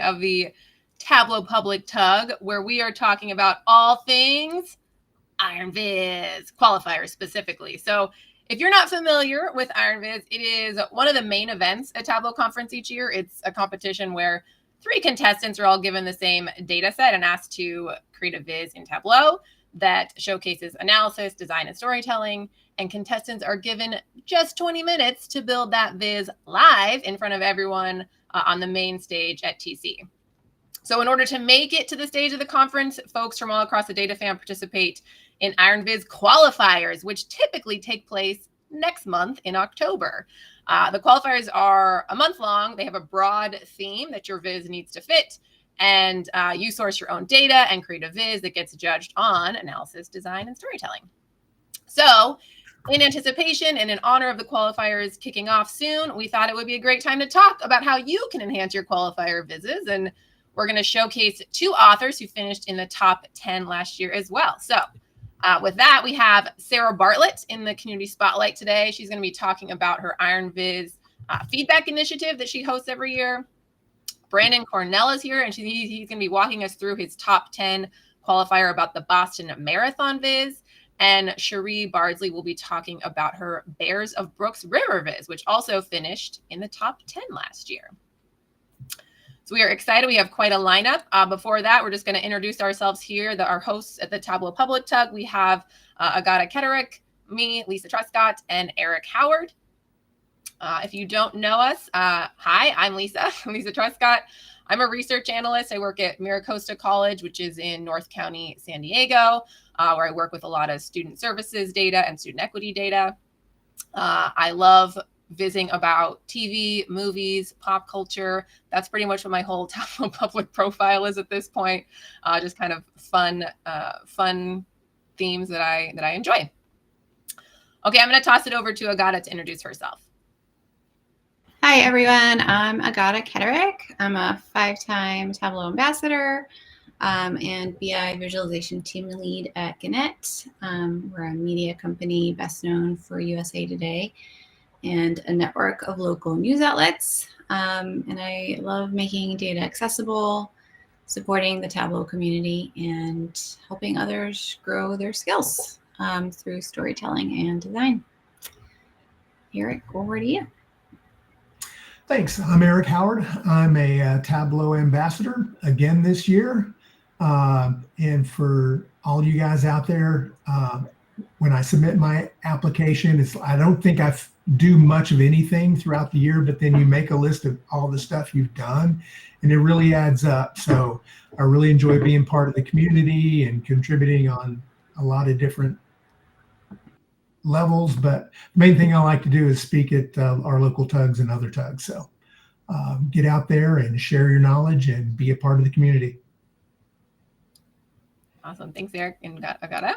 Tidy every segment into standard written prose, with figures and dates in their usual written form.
of the Tableau Public TUG, where we are talking about all things IronViz, qualifiers specifically. So if you're not familiar with IronViz, it is one of the main events at Tableau Conference each year. It's a competition where 3 contestants are all given the same data set and asked to create a viz in Tableau that showcases analysis, design, and storytelling. And contestants are given just 20 minutes to build that viz live in front of everyone on the main stage at TC. So in order to make it to the stage of the conference, folks from all across the data fam participate in IronViz qualifiers, which typically take place next month in October. The qualifiers are a month long. They have a broad theme that your viz needs to fit, and you source your own data and create a viz that gets judged on analysis, design, and storytelling. So in anticipation and in honor of the qualifiers kicking off soon, we thought it would be a great time to talk about how you can enhance your qualifier vizes. And we're going to showcase 2 authors who finished in the top 10 last year as well. So with that, we have Sarah Bartlett in the community spotlight today. She's going to be talking about her IronViz feedback initiative that she hosts every year. Branden Kornell is here, and he's going to be walking us through his top 10 qualifier about the Boston Marathon viz. And Cherie Bardsley will be talking about her Bears of BrooksRiver viz, which also finished in the top 10 last year. So we are excited. We have quite a lineup. Before that, we're just going to introduce ourselves here. Our hosts at the Tableau Public TUG. We have Agata Ketterick, me, Lisa Truscott, and Eric Howard. If you don't know us, hi, I'm Lisa. I'm Lisa Truscott. I'm a research analyst. I work at Miracosta College, which is in North County, San Diego, where I work with a lot of student services data and student equity data. I love visiting about TV, movies, pop culture. That's pretty much what my whole Tableau Public profile is at this point. Just kind of fun themes that I enjoy. Okay, I'm going to toss it over to Agata to introduce herself. Hi, everyone. I'm Agata Ketterick. I'm a 5-time Tableau ambassador and BI visualization team lead at Gannett. We're a media company best known for USA Today and a network of local news outlets. And I love making data accessible, supporting the Tableau community, and helping others grow their skills through storytelling and design. Eric, over to you. Thanks. I'm Eric Howard. I'm a Tableau ambassador again this year. And for all you guys out there, when I submit my application, I don't think I do much of anything throughout the year, but then you make a list of all the stuff you've done, and it really adds up. So I really enjoy being part of the community and contributing on a lot of different levels, but the main thing I like to do is speak at our local tugs and other tugs. So get out there and share your knowledge and be a part of the community. Awesome. Thanks, Eric and Agata.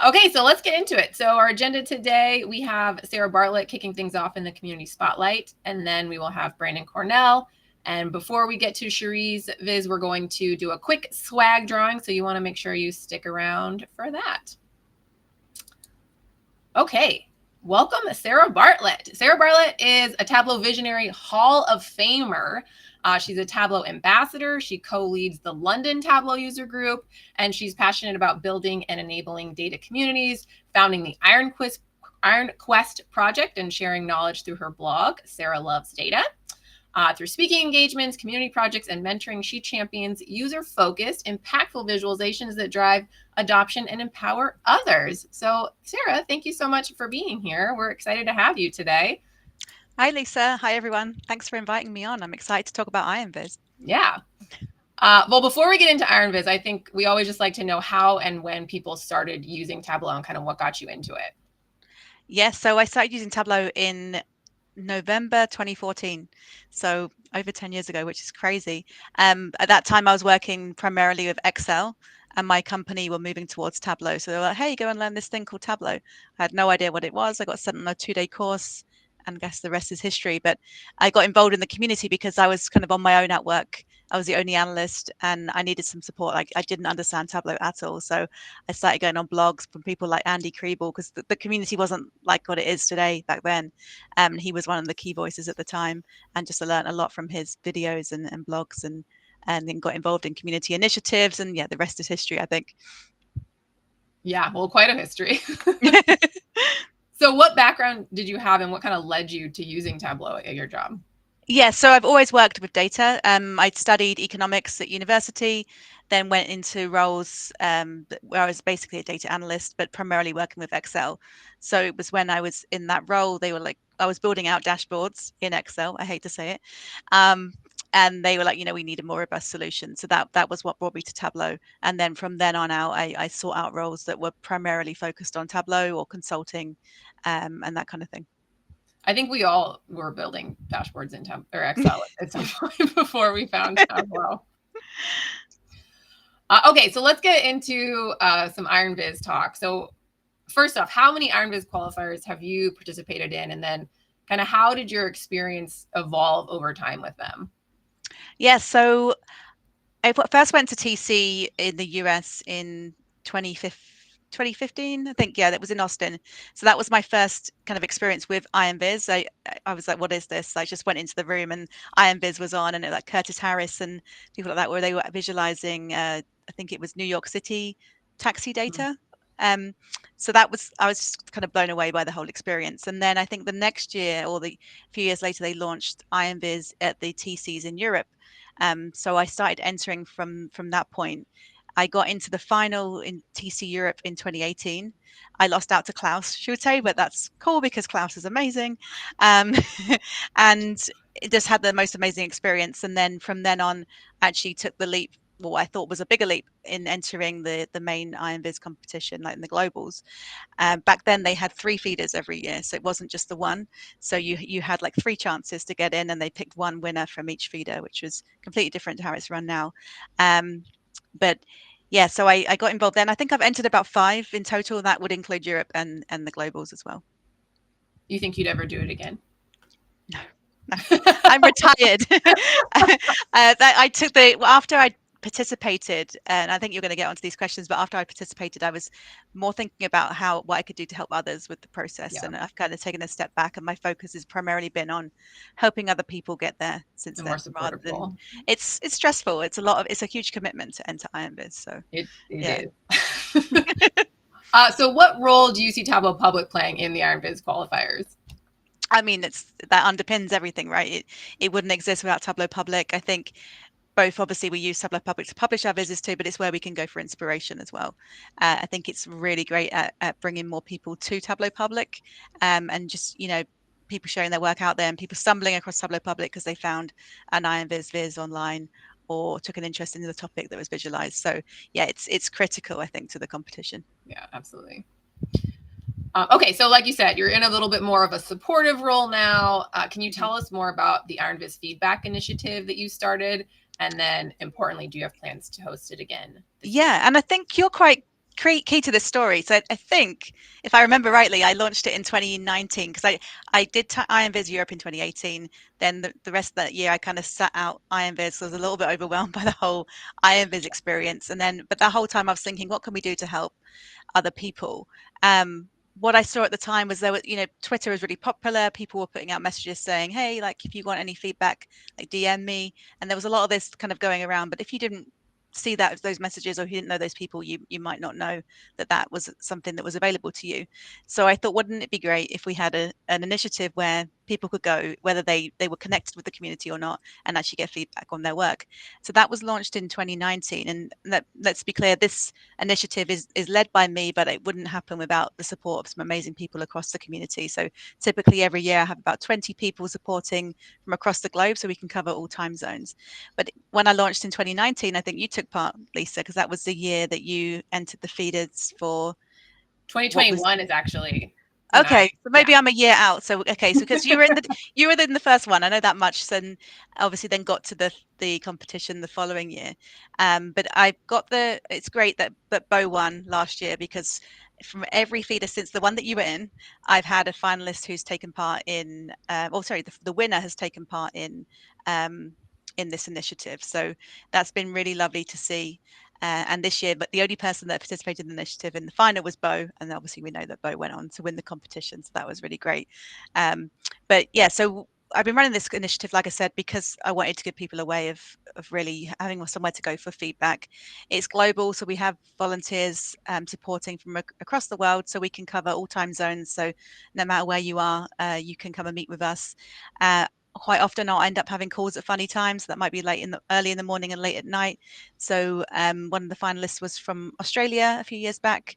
Okay, so let's get into it. So our agenda today, we have Sarah Bartlett kicking things off in the community spotlight, and then we will have Branden Kornell. And before we get to Cherie's viz, we're going to do a quick swag drawing, so you want to make sure you stick around for that. Okay, welcome Sarah Bartlett. Sarah Bartlett is a Tableau Visionary Hall of Famer. She's a Tableau ambassador. She co-leads the London Tableau user group, and she's passionate about building and enabling data communities, founding the Iron Quest project, and sharing knowledge through her blog, Sarah Loves Data. Through speaking engagements, community projects, and mentoring, she champions user-focused, impactful visualizations that drive adoption and empower others. So, Sarah, thank you so much for being here. We're excited to have you today. Hi, Lisa. Hi, everyone. Thanks for inviting me on. I'm excited to talk about IronViz. Yeah. Well, before we get into IronViz, I think we always just like to know how and when people started using Tableau and kind of what got you into it. Yes, so I started using Tableau in November 2014, so over 10 years ago, which is crazy. At that time, I was working primarily with Excel, and my company were moving towards Tableau. So they were like, hey, go and learn this thing called Tableau. I had no idea what it was. I got sent on a 2-day course, and I guess the rest is history. But I got involved in the community because I was kind of on my own at work, I was the only analyst and I needed some support. Like I didn't understand Tableau at all. So I started going on blogs from people like Andy Kriebel, because the community wasn't like what it is today back then. He was one of the key voices at the time, and just learned a lot from his videos and blogs, and then got involved in community initiatives, and yeah, the rest is history, I think. Yeah, well, quite a history. So what background did you have and what kind of led you to using Tableau at your job? Yeah, so I've always worked with data. I studied economics at university, then went into roles where I was basically a data analyst, but primarily working with Excel. So it was when I was in that role, they were like, I was building out dashboards in Excel. I hate to say it. And they were like, we need a more robust solution. So that was what brought me to Tableau. And then from then on out, I sought out roles that were primarily focused on Tableau or consulting, and that kind of thing. I think we all were building dashboards in Excel at some point before we found Tableau. Okay, so let's get into some IronViz talk. So first off, how many IronViz qualifiers have you participated in? And then kind of how did your experience evolve over time with them? Yeah, so I first went to TC in the US in 2015, I think. Yeah, that was in Austin. So that was my first kind of experience with IronViz. I was like, what is this? I just went into the room and IronViz was on, and it, like Curtis Harris and people like that, where they were visualizing, I think it was New York City taxi data. So I was just kind of blown away by the whole experience. And then I think the next year, or a few years later, they launched IronViz at the TCs in Europe. So I started entering from that point. I got into the final in TC Europe in 2018. I lost out to Klaus Schulte, but that's cool because Klaus is amazing. And it just had the most amazing experience. And then from then on, actually took the leap, what I thought was a bigger leap, in entering the main IronViz competition, like in the globals. Back then they had 3 feeders every year, so it wasn't just the one. So you had like 3 chances to get in, and they picked one winner from each feeder, which was completely different to how it's run now. But yeah, so I got involved then. I think I've entered about 5 in total. That would include Europe and the globals as well. You think you'd ever do it again? No. I'm retired. I took after I participated, and I think you're going to get onto these questions, but after I participated, I was more thinking about what I could do to help others with the process. Yeah. And I've kind of taken a step back, and my focus has primarily been on helping other people get there since then. Rather than, it's stressful. It's a huge commitment to enter IronViz. So it is. So what role do you see Tableau Public playing in the IronViz qualifiers? I mean, that underpins everything, right? It wouldn't exist without Tableau Public. I think both, obviously, we use Tableau Public to publish our vizzes too, but it's where we can go for inspiration as well. I think it's really great at bringing more people to Tableau Public, and just, people sharing their work out there, and people stumbling across Tableau Public because they found an IronViz viz online or took an interest in the topic that was visualized. So yeah, it's critical, I think, to the competition. Yeah, absolutely. Okay, so like you said, you're in a little bit more of a supportive role now. Can you tell us more about the IronViz feedback initiative that you started? And then importantly, do you have plans to host it again? Yeah, and I think you're quite key to this story. So I think, if I remember rightly, I launched it in 2019 because I did IronViz Europe in 2018. Then the rest of that year, I kind of sat out IronViz. So I was a little bit overwhelmed by the whole IronViz experience. But that whole time I was thinking, what can we do to help other people? What I saw at the time was Twitter was really popular. People were putting out messages saying, hey, like, if you want any feedback, like, DM me. And there was a lot of this kind of going around. But if you didn't see those messages, or if you didn't know those people, you might not know that was something that was available to you. So I thought, wouldn't it be great if we had an initiative where people could go, whether they were connected with the community or not, and actually get feedback on their work. So that was launched in 2019. And let's be clear, this initiative is led by me, but it wouldn't happen without the support of some amazing people across the community. So typically every year I have about 20 people supporting from across the globe, so we can cover all time zones. But when I launched in 2019, I think you took part, Lisa, because that was the year that you entered the feeders for 2021 is actually okay. So maybe I'm a year out. So okay, so because you were in the first one, I know that much. And obviously then got to the competition the following year. But I got it's great that Bo won last year, because from every feeder since the one that you were in, I've had a finalist who's taken part in the winner has taken part in in this initiative. So that's been really lovely to see. And this year, but the only person that participated in the initiative in the final was Bo, and obviously we know that Bo went on to win the competition, so that was really great. But yeah, so I've been running this initiative, like I said, because I wanted to give people a way of really having somewhere to go for feedback. It's global, so we have volunteers supporting from across the world, so we can cover all time zones. So no matter where you are, you can come and meet with us. Quite often I'll end up having calls at funny times. That might be early in the morning and late at night. So one of the finalists was from Australia a few years back.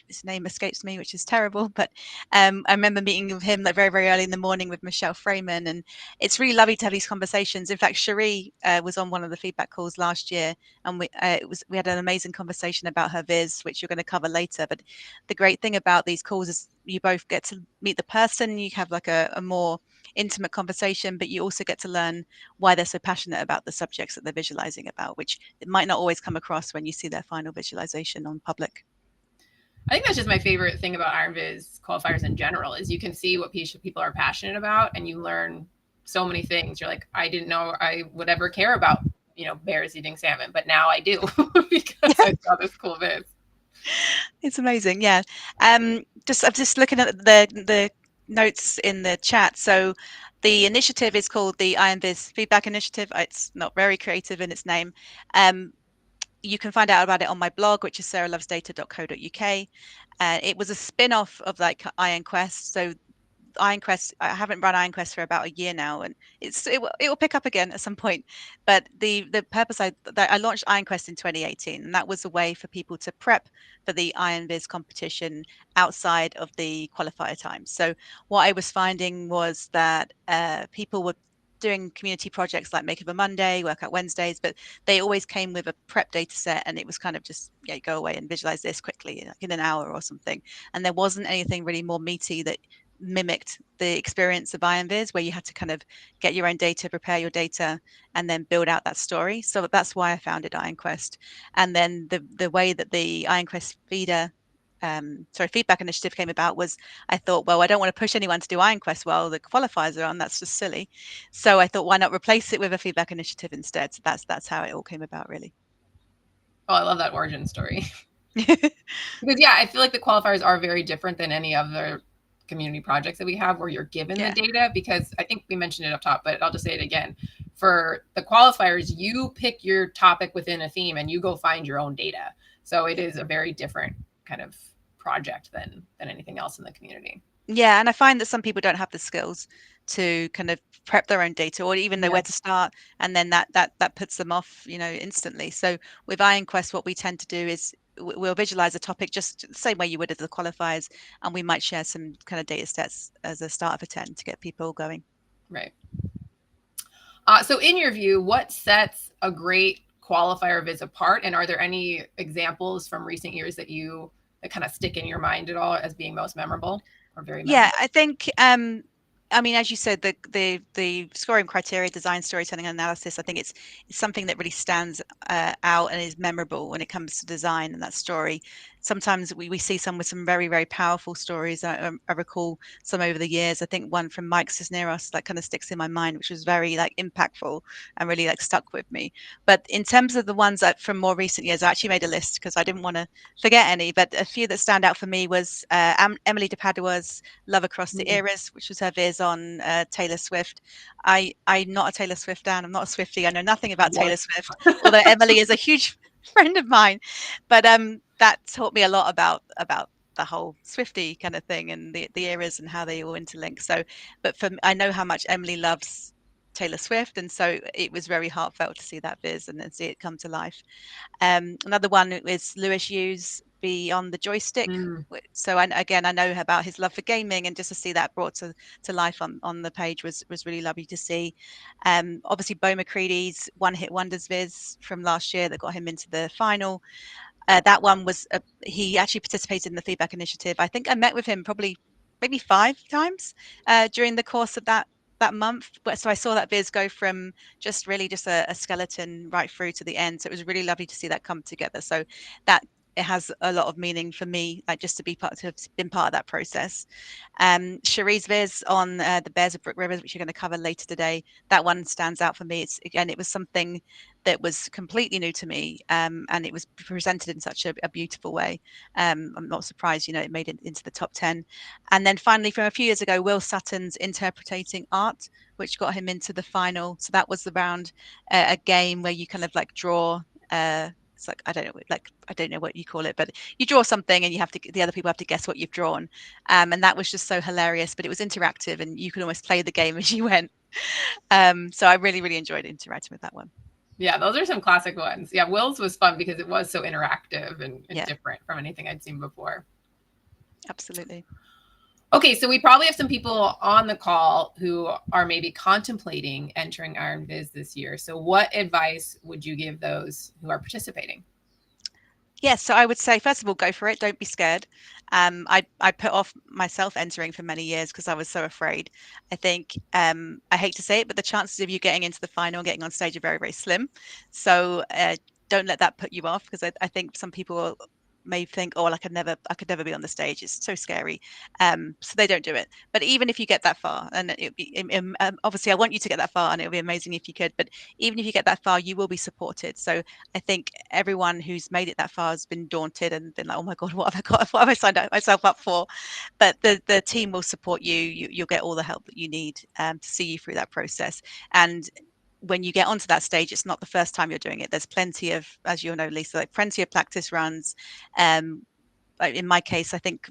His name escapes me, which is terrible, but I remember meeting with him like very, very early in the morning with Michelle Freeman, and it's really lovely to have these conversations. In fact, Cherie was on one of the feedback calls last year, and we had an amazing conversation about her viz, which you're going to cover later. But the great thing about these calls is you both get to meet the person, you have like a more intimate conversation, but you also get to learn why they're so passionate about the subjects that they're visualizing about, which it might not always come across when you see their final visualization on public. I think that's just my favorite thing about IronViz qualifiers in general is you can see what people are passionate about, and you learn so many things. You're like, I didn't know I would ever care about, bears eating salmon, but now I do because I saw this cool viz. It's amazing. Yeah. I'm just looking at the notes in the chat. So the initiative is called the IronViz Feedback Initiative. It's not very creative in its name. You can find out about it on my blog, which is sarahlovesdata.co.uk. It was a spin-off of like IronQuest. So IronQuest, I haven't run IronQuest for about a year now, and it will pick up again at some point. But the purpose I launched IronQuest in 2018, and that was a way for people to prep for the IronViz competition outside of the qualifier time. So what I was finding was that people were doing community projects like Make of a Monday, Workout Wednesdays, but they always came with a prep data set, and it was kind of just go away and visualize this quickly in an hour or something. And there wasn't anything really more meaty that mimicked the experience of IronViz, where you had to kind of get your own data, prepare your data, and then build out that story. So that's why I founded IronQuest. And then the way that the IronQuest feedback initiative came about was I thought, well, I don't want to push anyone to do IronQuest while the qualifiers are on. That's just silly. So I thought, why not replace it with a feedback initiative instead? So that's how it all came about, really. Oh, I love that origin story. Because I feel like the qualifiers are very different than any other community projects that we have where you're given the data, because I think we mentioned it up top, but I'll just say it again. For the qualifiers, you pick your topic within a theme and you go find your own data. So it is a very different kind of project than anything else in the community. Yeah, and I find that some people don't have the skills to kind of prep their own data or even know where to start, and then that puts them off, instantly. So with IronQuest, what we tend to do is we'll visualize a topic just the same way you would as the qualifiers, and we might share some kind of data sets as a start of a 10 to get people going. Right. So in your view, what sets a great qualifier viz apart? And are there any examples from recent years that kind of stick in your mind at all as being most memorable or very memorable? Yeah, I think I mean, as you said, the scoring criteria, design, storytelling, and analysis, I think it's something that really stands out and is memorable when it comes to design and that story. Sometimes we see some with some very, very powerful stories. I recall some over the years. I think one from Mike Cisneros that kind of sticks in my mind, which was very like impactful and really like stuck with me. But in terms of the ones that from more recent years, I actually made a list because I didn't want to forget any. But a few that stand out for me was Emily de Padua's Love Across the Eras, which was her viz on Taylor Swift. I'm not a Taylor Swift fan. I'm not a Swiftie. I know nothing about Taylor Swift, although Emily is a huge friend of mine. But that taught me a lot about the whole Swiftie kind of thing and the eras and how they all interlink. So, but I know how much Emily loves Taylor Swift, and so it was very heartfelt to see that viz and then see it come to life. Another one is Lewis Hughes Beyond the Joystick. So I know about his love for gaming, and just to see that brought to life on the page was really lovely to see. Obviously Bo McCready's One Hit Wonders viz from last year that got him into the final. That one was he actually participated in the feedback initiative. I think I met with him probably maybe 5 times during the course of that month. So I saw that viz go from just a skeleton right through to the end. So it was really lovely to see that come together. So that it has a lot of meaning for me, like just to been part of that process. Cherie's viz on the Bears of Brook Rivers, which you're going to cover later today, that one stands out for me. It was something that was completely new to me, and it was presented in such a beautiful way. I'm not surprised, it made it into the top 10. And then finally, from a few years ago, Will Sutton's Interpreting Art, which got him into the final. So that was around a game where you kind of like draw. It's like I don't know what you call it, but you draw something and the other people have to guess what you've drawn, and that was just so hilarious. But it was interactive, and you could almost play the game as you went. So I really enjoyed interacting with that one. Yeah, those are some classic ones. Yeah, Will's was fun because it was so interactive and different from anything I'd seen before. Absolutely. Okay, so we probably have some people on the call who are maybe contemplating entering IronViz this year. So what advice would you give those who are participating? Yes, so I would say, first of all, go for it. Don't be scared. I put off myself entering for many years because I was so afraid. I think, I hate to say it, but the chances of you getting into the final and getting on stage are very, very slim. So don't let that put you off, because I think some people may think, oh, well, I could never be on the stage. It's so scary. So they don't do it. But even if you get that far, and obviously I want you to get that far, and it would be amazing if you could, but even if you get that far, you will be supported. So I think everyone who's made it that far has been daunted and been like, oh my God, what have I got? What have I signed myself up for? But the team will support you. You'll get all the help that you need to see you through that process. And when you get onto that stage, it's not the first time you're doing it. There's plenty of, as you'll know, Lisa, like plenty of practice runs. In my case, I think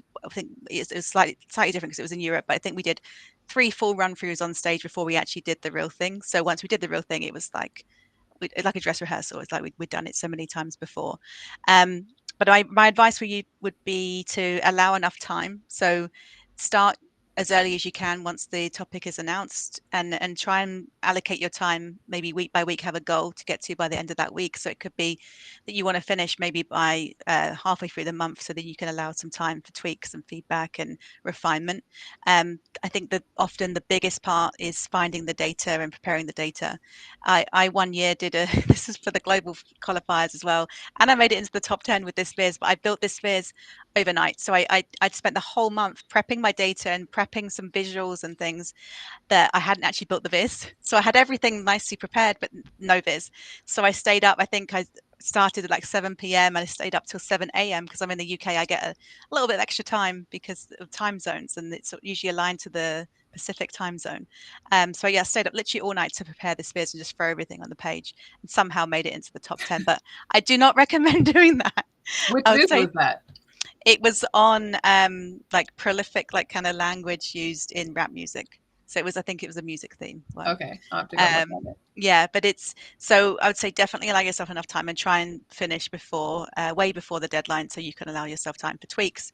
it was slightly different because it was in Europe, but I think we did 3 full run throughs on stage before we actually did the real thing. So once we did the real thing, it was like a dress rehearsal. It's like we'd done it so many times before. But my advice for you would be to allow enough time. So start as early as you can once the topic is announced, and try and allocate your time, maybe week by week, have a goal to get to by the end of that week. So it could be that you want to finish maybe by halfway through the month, so that you can allow some time for tweaks and feedback and refinement. I think that often the biggest part is finding the data and preparing the data. I one year did this is for the global qualifiers as well, and I made it into the top 10 with this viz, but I built this viz overnight. So I'd spent the whole month prepping my data and prepping some visuals and things that I hadn't actually built the viz. So I had everything nicely prepared, but no viz. So I stayed up. I think I started at like 7 p.m. and I stayed up till 7 a.m. because I'm in the UK. I get a little bit of extra time because of time zones, and it's usually aligned to the Pacific time zone. So yeah, I stayed up literally all night to prepare this viz and just throw everything on the page, and somehow made it into the top 10. But I do not recommend doing that. Which viz was that? It was on like prolific, like kind of language used in rap music. So I think it was a music theme. Wow. Okay, I'll have to go look at it. Yeah, but so I would say definitely allow yourself enough time and try and finish way before the deadline, so you can allow yourself time for tweaks.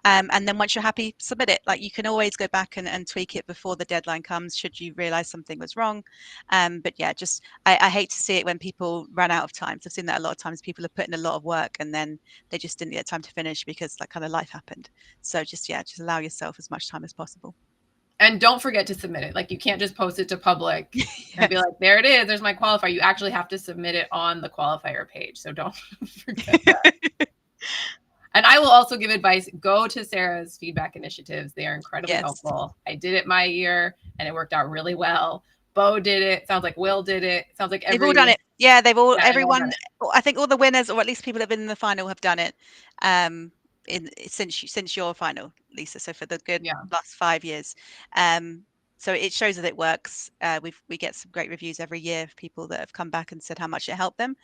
And then once you're happy, submit it. Like you can always go back and tweak it before the deadline comes, should you realize something was wrong. But yeah, just I hate to see it when people run out of time. So I've seen that a lot of times. People have put in a lot of work and then they just didn't get time to finish because like kind of life happened. So just allow yourself as much time as possible. And don't forget to submit it. Like you can't just post it to public and be like, there it is, there's my qualifier. You actually have to submit it on the qualifier page. So don't forget that. And I will also give advice. Go to Sarah's feedback initiatives. They are incredibly helpful. I did it my year and it worked out really well. Bo did it. Sounds like Will did it. Sounds like they've all done it. Yeah, everyone, I think all the winners, or at least people that have been in the final, have done it. Since your final, Lisa, so for the good last 5 years. So it shows that it works. We get some great reviews every year of people that have come back and said how much it helped them.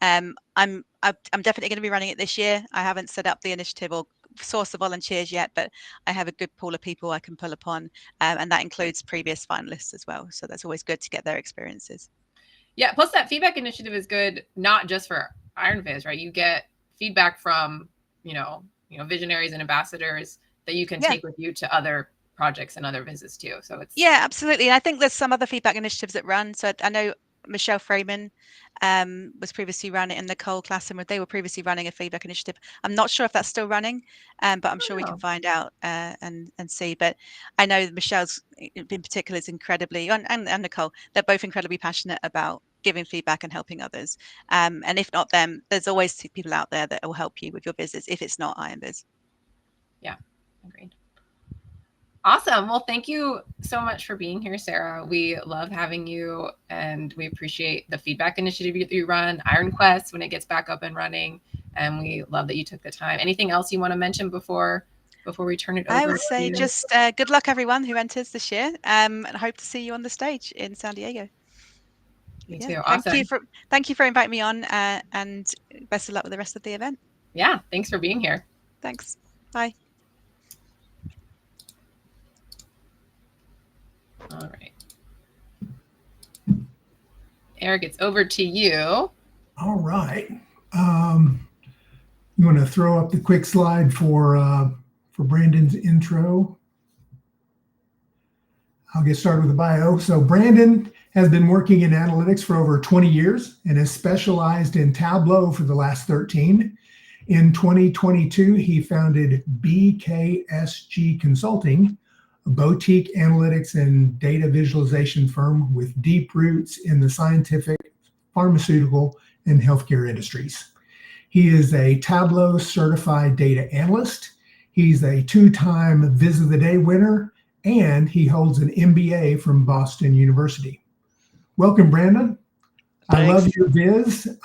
I'm definitely going to be running it this year. I haven't set up the initiative or source of volunteers yet, but I have a good pool of people I can pull upon, and that includes previous finalists as well. So that's always good to get their experiences. Yeah, plus that feedback initiative is good, not just for IronViz, right? You get feedback from, visionaries and ambassadors that you can take with you to other projects and other visits too. So it's absolutely. And I think there's some other feedback initiatives that run. So I know Michelle Freeman was previously running, and Nicole Klassen, they were previously running a feedback initiative. I'm not sure if that's still running, but I'm sure we can find out and see. But I know Michelle's in particular is incredibly, and Nicole, they're both incredibly passionate about giving feedback and helping others. And if not them, there's always people out there that will help you with your visits if it's not IronViz. Yeah, agreed. Awesome. Well, thank you so much for being here, Sarah. We love having you, and we appreciate the feedback initiative you run, IronQuest, when it gets back up and running. And we love that you took the time. Anything else you want to mention before we turn it over? I would say just good luck, everyone who enters this year, and hope to see you on the stage in San Diego. Me too. Awesome. Thank you for inviting me on, and best of luck with the rest of the event. Yeah, thanks for being here. Thanks. Bye. All right. Eric, it's over to you. All right. You want to throw up the quick slide for Branden's intro? I'll get started with the bio. So Branden has been working in analytics for over 20 years and has specialized in Tableau for the last 13. In 2022, he founded BKSG Consulting, a boutique analytics and data visualization firm with deep roots in the scientific, pharmaceutical, and healthcare industries. He is a Tableau certified data analyst. He's a 2-time Viz of the Day winner, and he holds an MBA from Boston University. Welcome, Branden. Thanks. I love your Viz.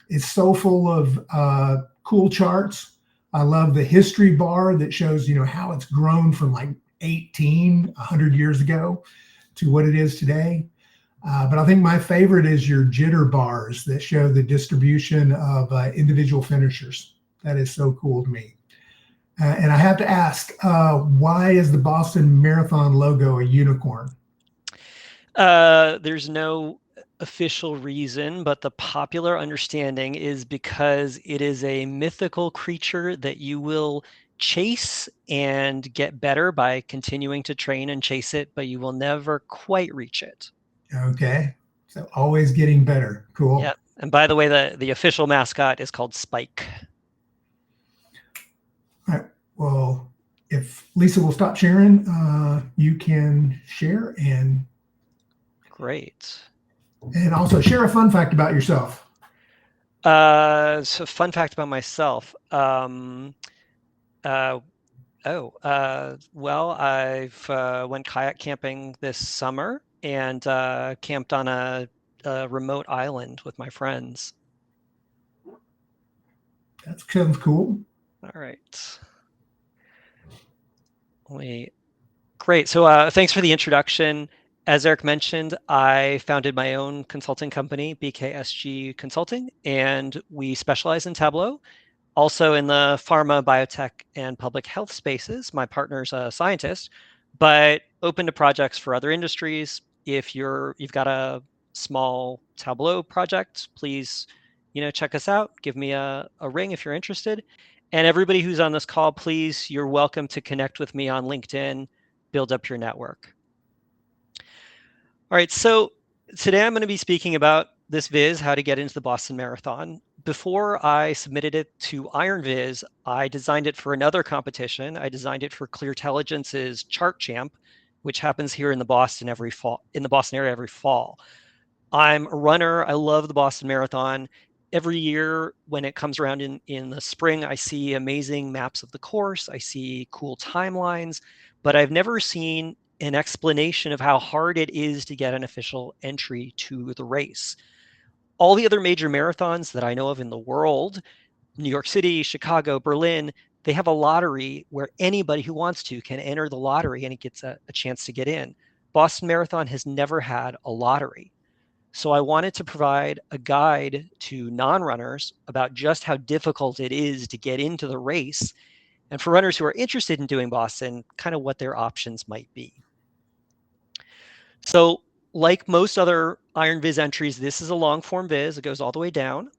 It's so full of cool charts. I love the history bar that shows, how it's grown from like 100 years ago to what it is today. But I think my favorite is your jitter bars that show the distribution of individual finishers. That is so cool to me. And I have to ask, why is the Boston Marathon logo a unicorn? There's no official reason, but the popular understanding is because it is a mythical creature that you will chase and get better by continuing to train and chase it, but you will never quite reach it. Okay, so always getting better. Cool. Yeah, and by the way, the official mascot is called Spike. All right. Well, if Lisa will stop sharing, you can share and. Great. And also share a fun fact about yourself. So fun fact about myself. Well, I've went kayak camping this summer and camped on a remote island with my friends. That sounds cool. All right. Great. So thanks for the introduction. As Eric mentioned, I founded my own consulting company, BKSG Consulting, and we specialize in Tableau. Also in the pharma, biotech, and public health spaces. My partner's a scientist, but open to projects for other industries. If you've got a small Tableau project, please, check us out. Give me a ring if you're interested. And everybody who's on this call, please, you're welcome to connect with me on LinkedIn, build up your network. All right, so today I'm going to be speaking about this Viz, how to get into the Boston Marathon. Before I submitted it to IronViz, I designed it for another competition. I designed it for Cleartelligence's Chart Champ, which happens here in the Boston area every fall. I'm a runner. I love the Boston Marathon. Every year when it comes around in the spring, I see amazing maps of the course. I see cool timelines, but I've never seen an explanation of how hard it is to get an official entry to the race. All the other major marathons that I know of in the world, New York City, Chicago, Berlin, they have a lottery where anybody who wants to can enter the lottery and it gets a chance to get in. Boston Marathon has never had a lottery. So I wanted to provide a guide to non-runners about just how difficult it is to get into the race. And for runners who are interested in doing Boston, kind of what their options might be. So like most other IronViz entries, this is a long form Viz. It goes all the way down.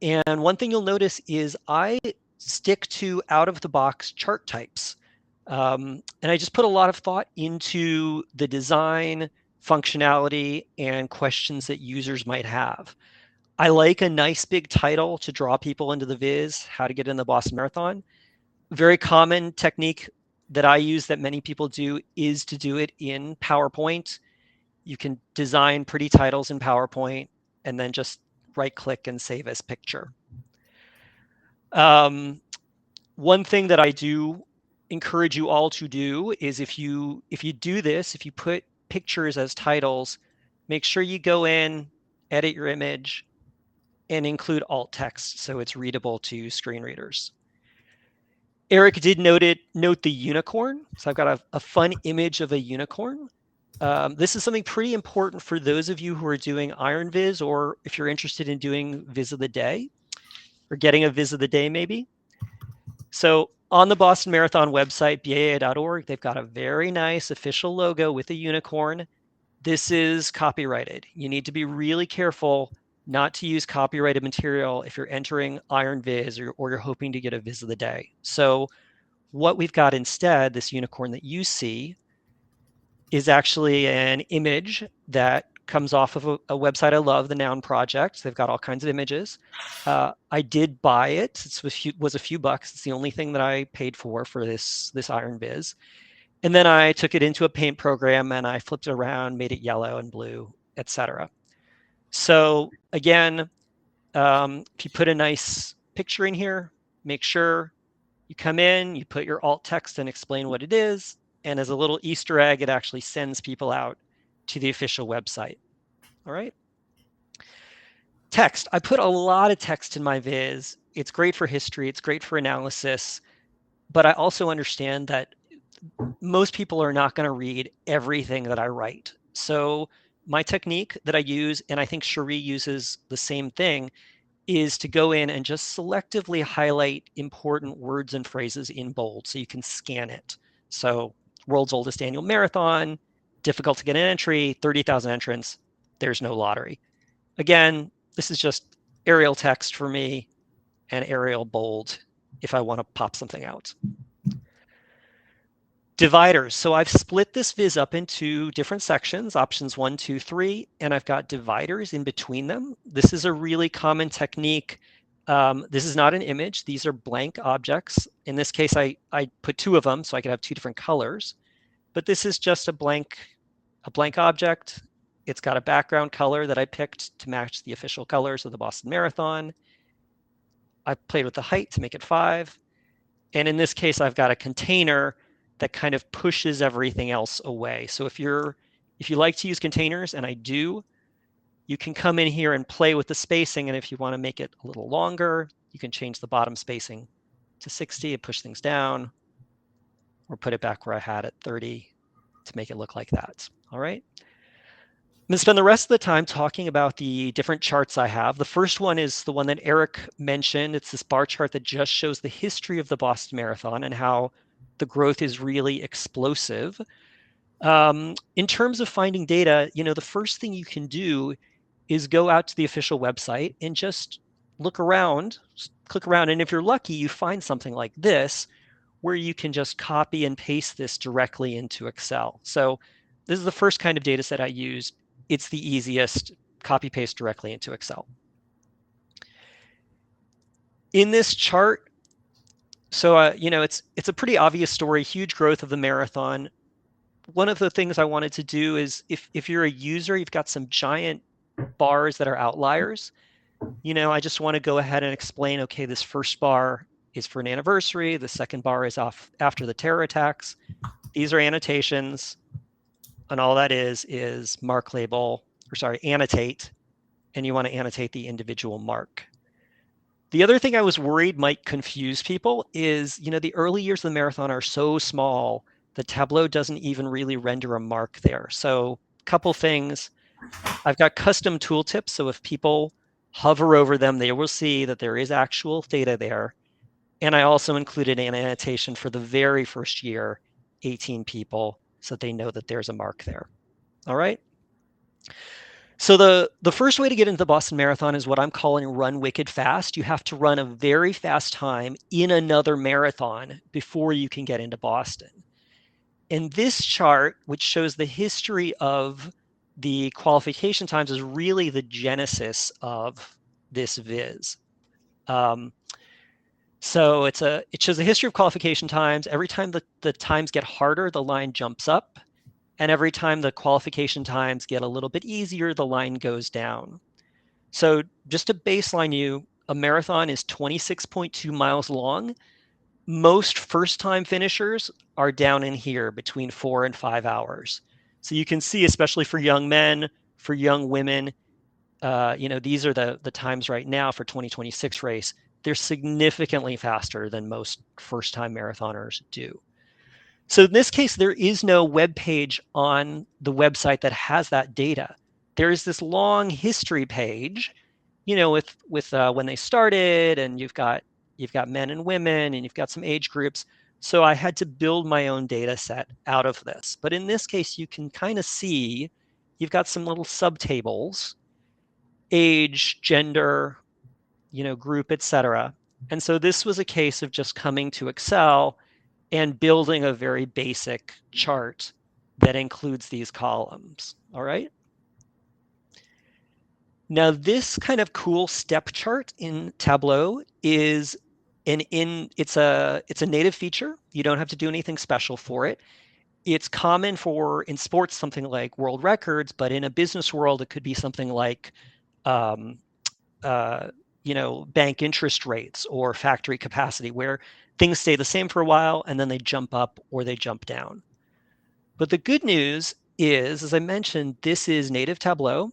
And one thing you'll notice is I stick to out of the box chart types. And I just put a lot of thought into the design, functionality, and questions that users might have. I like a nice big title to draw people into the Viz, how to get in the Boston Marathon. Very common technique that I use that many people do is to do it in PowerPoint. You can design pretty titles in PowerPoint. and then just right click and save as picture. One thing that I do encourage you all to do is if you do this, if you put pictures as titles, make sure you go in, edit your image, and include alt text so it's readable to screen readers. Eric did note the unicorn. So I've got a fun image of a unicorn. This is something pretty important for those of you who are doing IronViz, or if you're interested in doing Viz of the Day, or getting a Viz of the Day maybe. So on the Boston Marathon website, baa.org, they've got a very nice official logo with a unicorn. This is copyrighted. You need to be really careful not to use copyrighted material if you're entering IronViz or you're hoping to get a Viz of the Day. So what we've got instead, this unicorn that you see, is actually an image that comes off of a website I love, the Noun Project. They've got all kinds of images. I did buy it. It was a few bucks. It's the only thing that I paid for this IronViz. And then I took it into a paint program and I flipped it around, made it yellow and blue, etc. So again, if you put a nice picture in here, make sure you come in, you put your alt text and explain what it is. And as a little Easter egg, it actually sends people out to the official website. All right. Text. I put a lot of text in my Viz. It's great for history. It's great for analysis. But I also understand that most people are not going to read everything that I write. So my technique that I use, and I think Cherie uses the same thing, is to go in and just selectively highlight important words and phrases in bold so you can scan it. So world's oldest annual marathon, difficult to get an entry, 30,000 entrants, there's no lottery. Again, this is just Arial text for me and Arial bold if I want to pop something out. Dividers. So I've split this Viz up into different sections, options 1, 2, 3, and I've got dividers in between them. This is a really common technique. This is not an image. These are blank objects. In this case, I put 2 of them so I could have 2 different colors. But this is just a blank object. It's got a background color that I picked to match the official colors of the Boston Marathon. I played with the height to make it 5. And in this case, I've got a container that kind of pushes everything else away. So if you like to use containers, and I do, you can come in here and play with the spacing. And if you want to make it a little longer, you can change the bottom spacing to 60 and push things down, or put it back where I had it, 30, to make it look like that. All right. I'm going to spend the rest of the time talking about the different charts I have. The first one is the one that Eric mentioned. It's this bar chart that just shows the history of the Boston Marathon and how the growth is really explosive. In terms of finding data, the first thing you can do is go out to the official website and just look around, click around. And if you're lucky, you find something like this, where you can just copy and paste this directly into Excel. So this is the first kind of data set I use. It's the easiest, copy paste directly into Excel. In this chart, so it's a pretty obvious story, huge growth of the marathon. One of the things I wanted to do is if you're a user, you've got some giant bars that are outliers. I just want to go ahead and explain, okay, this first bar is for an anniversary. The second bar is off after the terror attacks. These are annotations. And all that is mark label, annotate. And you want to annotate the individual mark. The other thing I was worried might confuse people is, the early years of the marathon are so small that Tableau doesn't even really render a mark there. So a couple things. I've got custom tooltips. So if people hover over them, they will see that there is actual data there. And I also included an annotation for the very first year, 18 people, so that they know that there's a mark there. All right. So the first way to get into the Boston Marathon is what I'm calling run wicked fast. You have to run a very fast time in another marathon before you can get into Boston. And this chart, which shows the history of the qualification times, is really the genesis of this Viz. So it shows the history of qualification times. Every time the times get harder, the line jumps up. And every time the qualification times get a little bit easier, the line goes down. So just to baseline you, a marathon is 26.2 miles long. Most first-time finishers are down in here between 4 and 5 hours. So you can see, especially for young men, for young women, these are the times right now for 2026 race. They're significantly faster than most first-time marathoners do. So in this case, there is no web page on the website that has that data. There is this long history page, with when they started, and you've got men and women, and you've got some age groups. So I had to build my own data set out of this. But in this case, you can kind of see you've got some little subtables, age, gender, group, etc. And so this was a case of just coming to Excel and building a very basic chart that includes these columns. All right. Now, this kind of cool step chart in Tableau is it's a native feature. You don't have to do anything special for it. It's common for, in sports, something like world records, but in a business world, it could be something like bank interest rates or factory capacity, where things stay the same for a while and then they jump up or they jump down. But the good news is, as I mentioned, this is native Tableau,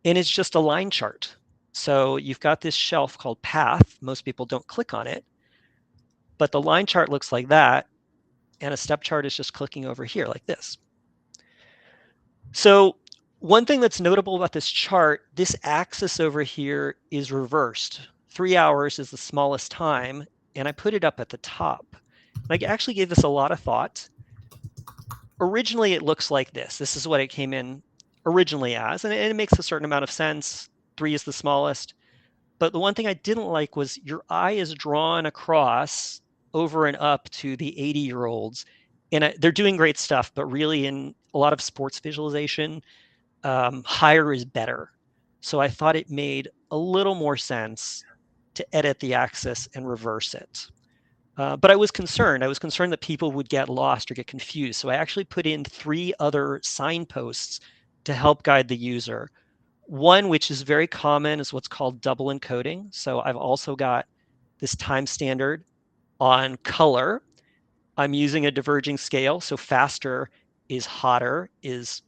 and it's just a line chart. So you've got this shelf called path. Most people don't click on it, but the line chart looks like that, and a step chart is just clicking over here like this. So one thing that's notable about this chart, this axis over here is reversed. 3 hours is the smallest time, and I put it up at the top. I actually gave this a lot of thought. Originally, it looks like this. This is what it came in originally as, and it makes a certain amount of sense. 3 is the smallest. But the one thing I didn't like was your eye is drawn across over and up to the 80-year-olds. And they're doing great stuff, but really in a lot of sports visualization, higher is better. So I thought it made a little more sense to edit the axis and reverse it. But I was concerned. I was concerned that people would get lost or get confused. So I actually put in 3 other signposts to help guide the user. One, which is very common, is what's called double encoding. So I've also got this time standard on color. I'm using a diverging scale. So faster is hotter, is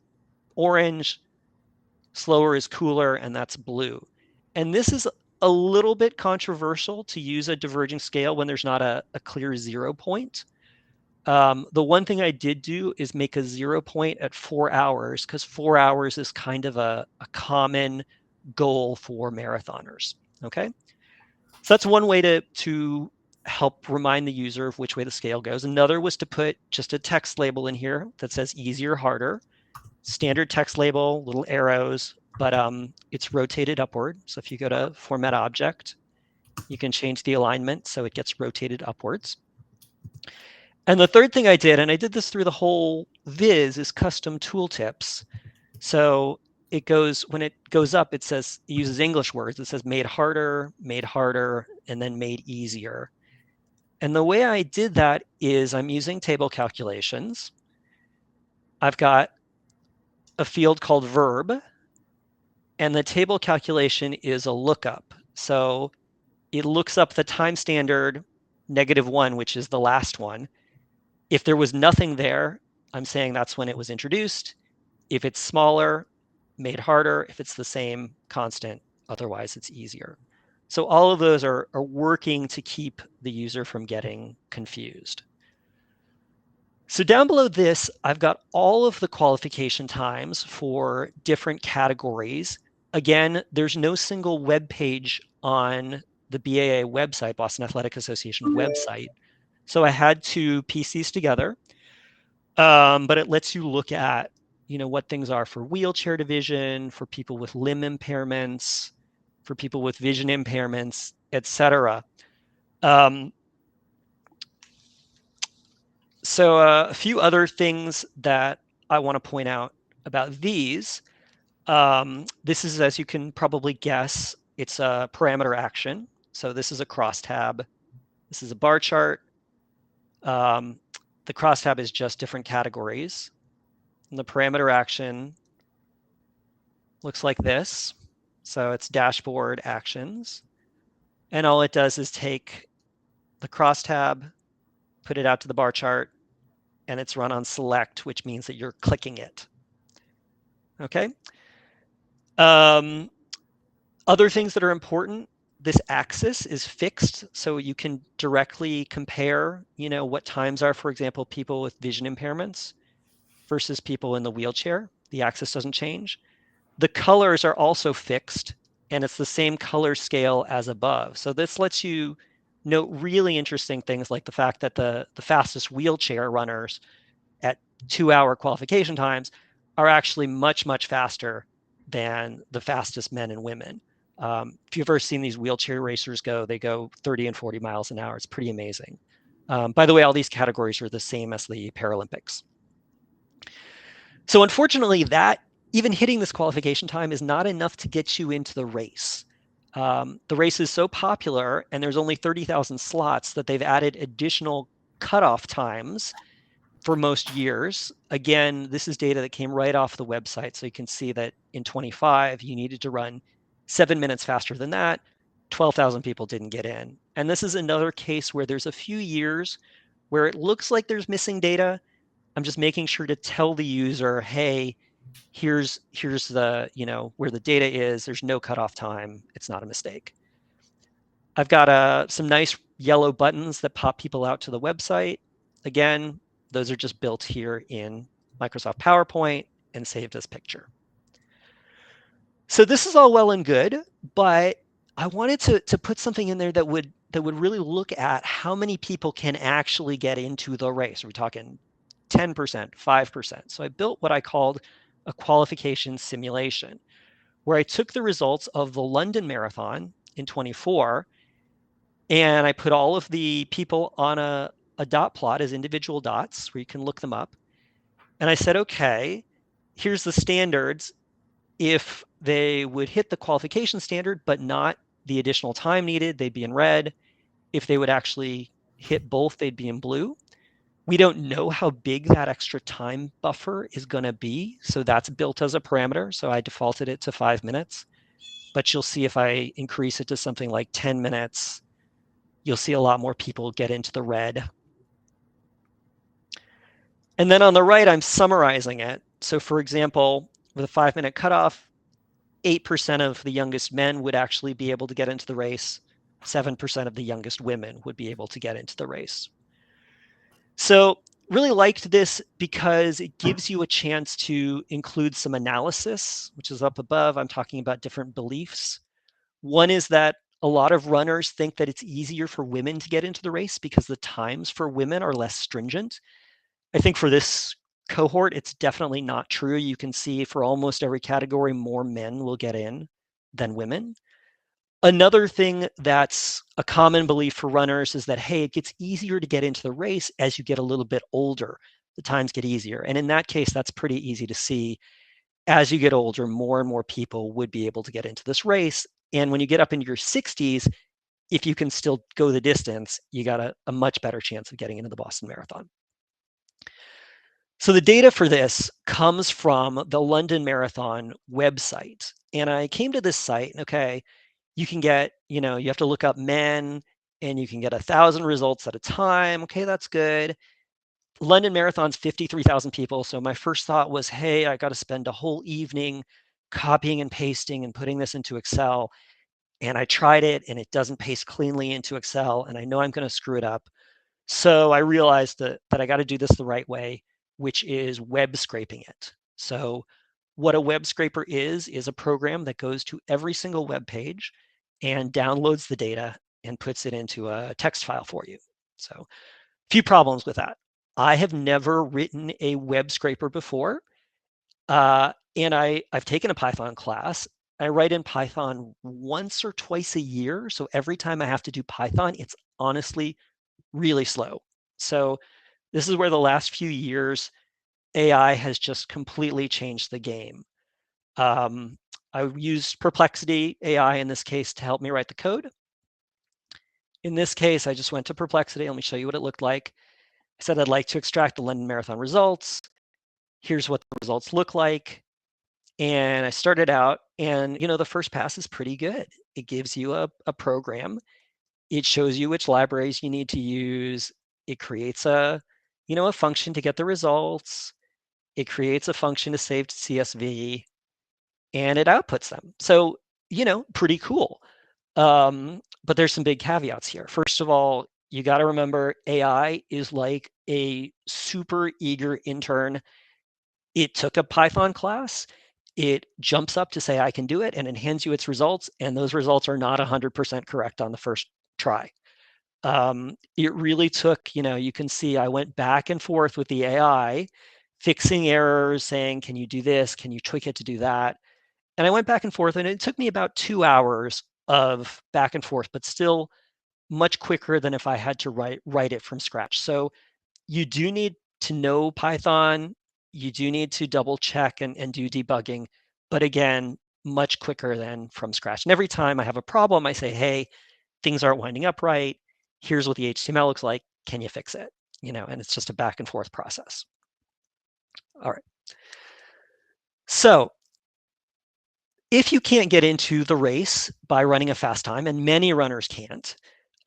orange, slower is cooler, and that's blue. And this is a little bit controversial to use a diverging scale when there's not a clear 0 point. The one thing I did do is make a 0 point at 4 hours, because 4 hours is kind of a common goal for marathoners. Okay, so that's one way to help remind the user of which way the scale goes. Another was to put just a text label in here that says easy or harder. Standard text label, little arrows, but it's rotated upward. So if you go to Format Object, you can change the alignment so it gets rotated upwards. And the third thing I did, and I did this through the whole viz, is custom tooltips. So it goes, when it goes up, it uses English words. It says made harder, and then made easier. And the way I did that is I'm using table calculations. I've got a field called verb, and the table calculation is a lookup. So it looks up the time standard -1, which is the last one. If there was nothing there, I'm saying that's when it was introduced. If it's smaller, made harder. If it's the same, constant. Otherwise, it's easier. So all of those are working to keep the user from getting confused. So down below this, I've got all of the qualification times for different categories. Again, there's no single web page on the BAA website, Boston Athletic Association website. So I had to piece these together, but it lets you look at, what things are for wheelchair division, for people with limb impairments, for people with vision impairments, etc. So a few other things that I want to point out about these. This is, as you can probably guess, it's a parameter action. So this is a crosstab. This is a bar chart. The crosstab is just different categories. And the parameter action looks like this. So it's dashboard actions. And all it does is take the crosstab, put it out to the bar chart, and it's run on select, which means that you're clicking it. Okay. Other things that are important, this axis is fixed, so you can directly compare, what times are, for example, people with vision impairments versus people in the wheelchair. The axis doesn't change. The colors are also fixed, and it's the same color scale as above. So this lets you note really interesting things like the fact that the fastest wheelchair runners at 2-hour qualification times are actually much, much faster than the fastest men and women. If you've ever seen these wheelchair racers go, they go 30 and 40 miles an hour. It's pretty amazing. By the way, all these categories are the same as the Paralympics. So unfortunately, that even hitting this qualification time is not enough to get you into the race. The race is so popular, and there's only 30,000 slots, that they've added additional cutoff times for most years. Again, this is data that came right off the website. So you can see that in 25, you needed to run 7 minutes faster than that. 12,000 people didn't get in. And this is another case where there's a few years where it looks like there's missing data. I'm just making sure to tell the user, hey, here's the, where the data is. There's no cutoff time. It's not a mistake. I've got some nice yellow buttons that pop people out to the website. Again, those are just built here in Microsoft PowerPoint and saved as picture. So this is all well and good, but I wanted to put something in there that would really look at how many people can actually get into the race. Are we talking 10%, 5%? So I built what I called a qualification simulation, where I took the results of the London Marathon in 24, and I put all of the people on a dot plot as individual dots where you can look them up. And I said, okay, here's the standards. If they would hit the qualification standard, but not the additional time needed, they'd be in red. If they would actually hit both, they'd be in blue. We don't know how big that extra time buffer is going to be. So that's built as a parameter. So I defaulted it to 5 minutes. But you'll see if I increase it to something like 10 minutes, you'll see a lot more people get into the red. And then on the right, I'm summarizing it. So for example, with a 5-minute cutoff, 8% of the youngest men would actually be able to get into the race. 7% of the youngest women would be able to get into the race. So really liked this because it gives you a chance to include some analysis, which is up above. I'm talking about different beliefs. One is that a lot of runners think that it's easier for women to get into the race because the times for women are less stringent. I think for this cohort, it's definitely not true. You can see for almost every category, more men will get in than women. Another thing that's a common belief for runners is that, hey, it gets easier to get into the race as you get a little bit older. The times get easier. And in that case, that's pretty easy to see. As you get older, more and more people would be able to get into this race. And when you get up into your 60s, if you can still go the distance, you got a much better chance of getting into the Boston Marathon. So the data for this comes from the London Marathon website. And I came to this site, okay, you can get, you have to look up men and you can get 1,000 results at a time. Okay, that's good. London Marathon's 53,000 people. So my first thought was, hey, I got to spend a whole evening copying and pasting and putting this into Excel. And I tried it and it doesn't paste cleanly into Excel. And I know I'm going to screw it up. So I realized that I got to do this the right way, which is web scraping it. So what a web scraper is a program that goes to every single web page and downloads the data and puts it into a text file for you. So a few problems with that. I have never written a web scraper before. And I've taken a Python class. I write in Python once or twice a year. So every time I have to do Python, it's honestly really slow. So this is where the last few years, AI has just completely changed the game. I used Perplexity AI in this case to help me write the code. In this case, I just went to Perplexity. Let me show you what it looked like. I said I'd like to extract the London Marathon results. Here's what the results look like. And I started out, and the first pass is pretty good. It gives you a program. It shows you which libraries you need to use. It creates a function to get the results. It creates a function to save to CSV, and it outputs them. So, pretty cool. But there's some big caveats here. First of all, you got to remember AI is like a super eager intern. It took a Python class. It jumps up to say, I can do it, and it hands you its results, and those results are not 100% correct on the first try. It really took, you can see I went back and forth with the AI, fixing errors, saying, can you do this? Can you tweak it to do that? And I went back and forth, and it took me about 2 hours of back and forth, but still much quicker than if I had to write it from scratch. So you do need to know Python. You do need to double check and do debugging. But again, much quicker than from scratch. And every time I have a problem, I say, hey, things aren't winding up right. Here's what the HTML looks like. Can you fix it? And it's just a back and forth process. All right. So if you can't get into the race by running a fast time, and many runners can't,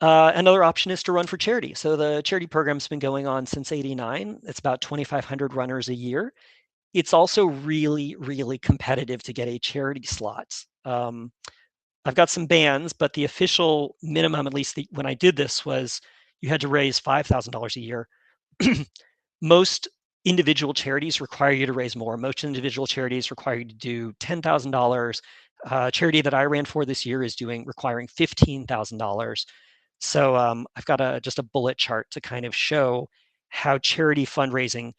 another option is to run for charity. So the charity program's been going on since '89. It's about 2,500 runners a year. It's also really, really competitive to get a charity slot. I've got some bands, but the official minimum, at least when I did this, was you had to raise $5,000 a year. Most individual charities require you to raise more. Most individual charities require you to do $10,000. Charity that I ran for this year is requiring $15,000. So I've got just a bullet chart to kind of show how charity fundraising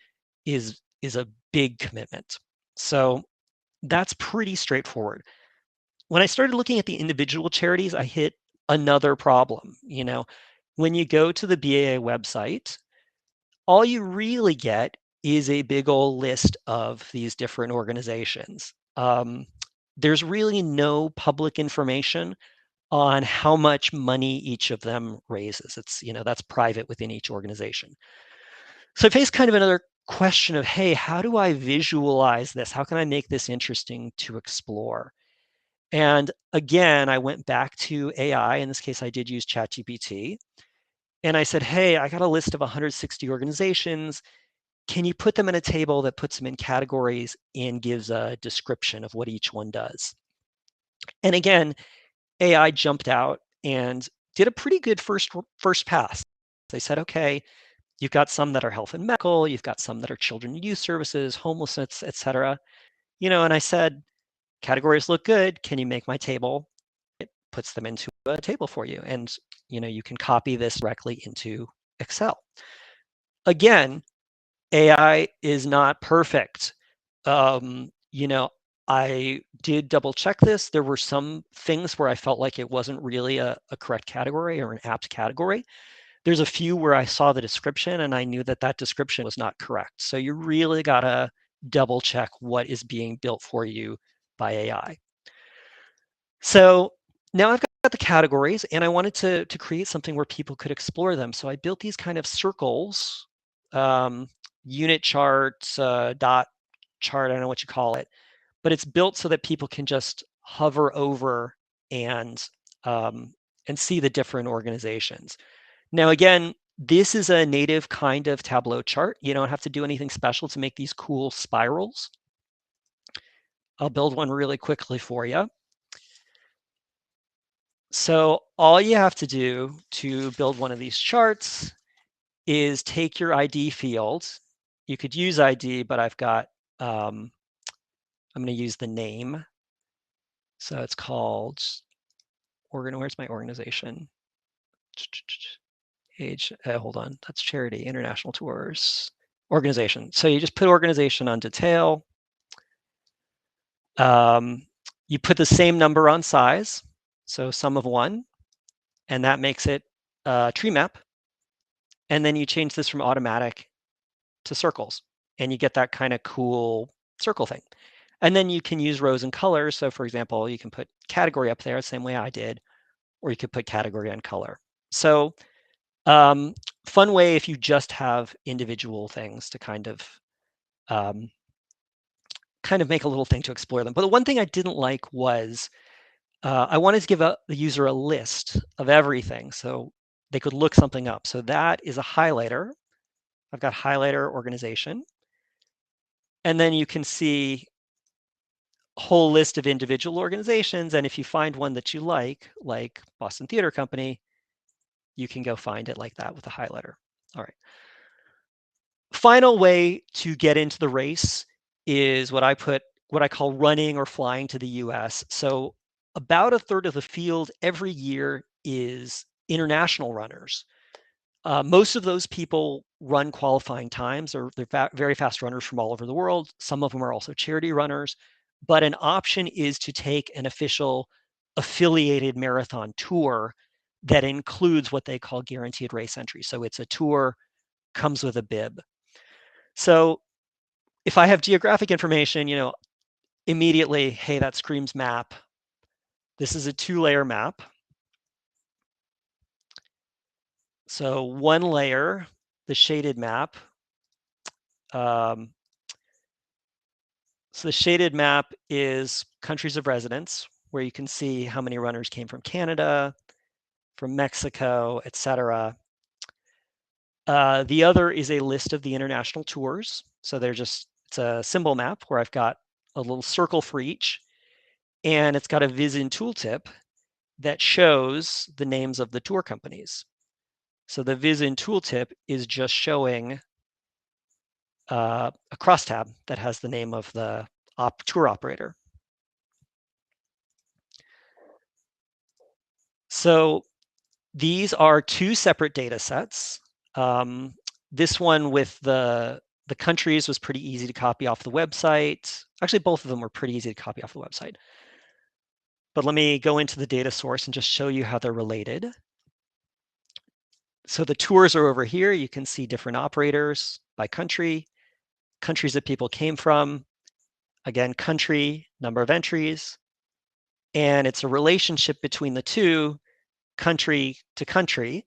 is a big commitment. So that's pretty straightforward. When I started looking at the individual charities, I hit another problem. When you go to the BAA website, all you really get is a big old list of these different organizations. There's really no public information on how much money each of them raises. It's, that's private within each organization. So I faced kind of another question of, hey, how do I visualize this? How can I make this interesting to explore? And again, I went back to AI. In this case, I did use ChatGPT. And I said, hey, I got a list of 160 organizations. Can you put them in a table that puts them in categories and gives a description of what each one does? And again, AI jumped out and did a pretty good first pass. They said, okay, you've got some that are health and medical, you've got some that are children and youth services, homelessness, et cetera. And I said, categories look good. Can you make my table? It puts them into a table for you. And, you can copy this directly into Excel. Again, AI is not perfect. I did double check this. There were some things where I felt like it wasn't really a correct category or an apt category. There's a few where I saw the description and I knew that description was not correct. So you really gotta double check what is being built for you by AI. So now I've got the categories and I wanted to create something where people could explore them. So I built these kind of circles, unit charts, dot chart, I don't know what you call it, but it's built so that people can just hover over and see the different organizations. Now, again, this is a native kind of Tableau chart. You don't have to do anything special to make these cool spirals. I'll build one really quickly for you. So all you have to do to build one of these charts is take your ID field. You could use ID, but I've got, I'm going to use the name. So it's called, where's my organization? Hold on, that's charity, international tours, organization. So you just put organization on detail. You put the same number on size. So sum of 1, and that makes it a tree map. And then you change this from automatic to circles, and you get that kind of cool circle thing. And then you can use rows and colors. So for example, you can put category up there the same way I did, or you could put category on color. So fun way if you just have individual things to kind of kind of make a little thing to explore them. But the one thing I didn't like was I wanted to give the user a list of everything so they could look something up. So that is a highlighter. I've got highlighter organization. And then you can see a whole list of individual organizations. And if you find one that you like Boston Theater Company, you can go find it like that with a highlighter. All right. Final way to get into the race is what I call running or flying to the US. So about a third of the field every year is international runners. Most of those people run qualifying times, or they're very fast runners from all over the world. Some of them are also charity runners, but an option is to take an official affiliated marathon tour that includes what they call guaranteed race entry. So it's a tour, comes with a bib. So if I have geographic information, immediately, hey, that screams map. This is a 2-layer map. So one layer, the shaded map. So the shaded map is countries of residence, where you can see how many runners came from Canada, from Mexico, etc. The other is a list of the international tours. So it's a symbol map where I've got a little circle for each, and it's got a viz in tooltip that shows the names of the tour companies. So the viz in tooltip is just showing a crosstab that has the name of the tour operator. So these are 2 separate data sets. This one with the countries was pretty easy to copy off the website. Actually, both of them were pretty easy to copy off the website. But let me go into the data source and just show you how they're related. So the tours are over here. You can see different operators by country, countries that people came from, again, country, number of entries, and it's a relationship between the two, country to country.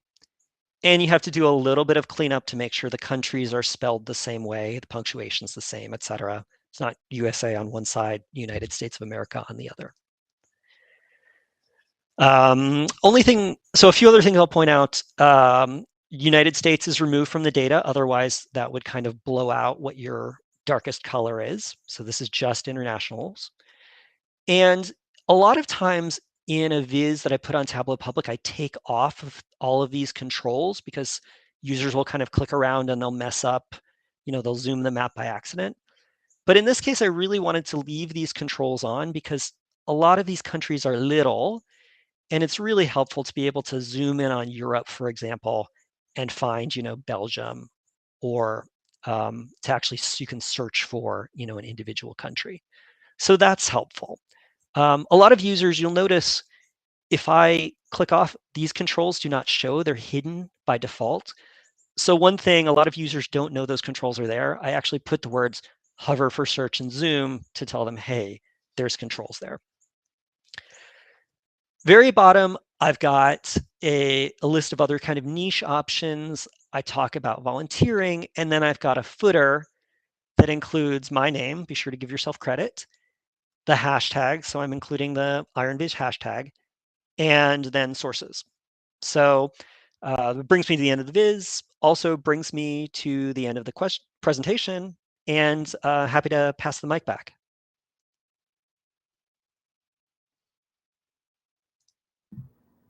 And you have to do a little bit of cleanup to make sure the countries are spelled the same way, the punctuation's the same, etc. It's not USA on one side, United States of America on the other. So a few other things I'll point out. United States is removed from the data, otherwise that would kind of blow out what your darkest color is. So this is just internationals. And a lot of times in a viz that I put on Tableau Public, I take off of all of these controls because users will kind of click around and they'll mess up, they'll zoom the map by accident. But in this case, I really wanted to leave these controls on because a lot of these countries are little, and it's really helpful to be able to zoom in on Europe, for example, and find, Belgium, or to actually, you can search for, an individual country. So that's helpful. A lot of users, you'll notice if I click off, these controls do not show, they're hidden by default. So one thing, a lot of users don't know those controls are there. I actually put the words hover for search and zoom to tell them, hey, there's controls there. Very bottom, I've got a list of other kind of niche options. I talk about volunteering, and then I've got a footer that includes my name. Be sure to give yourself credit. The hashtag, so I'm including the IronViz hashtag, and then sources. So it brings me to the end of the viz, also brings me to the end of the presentation, and happy to pass the mic back.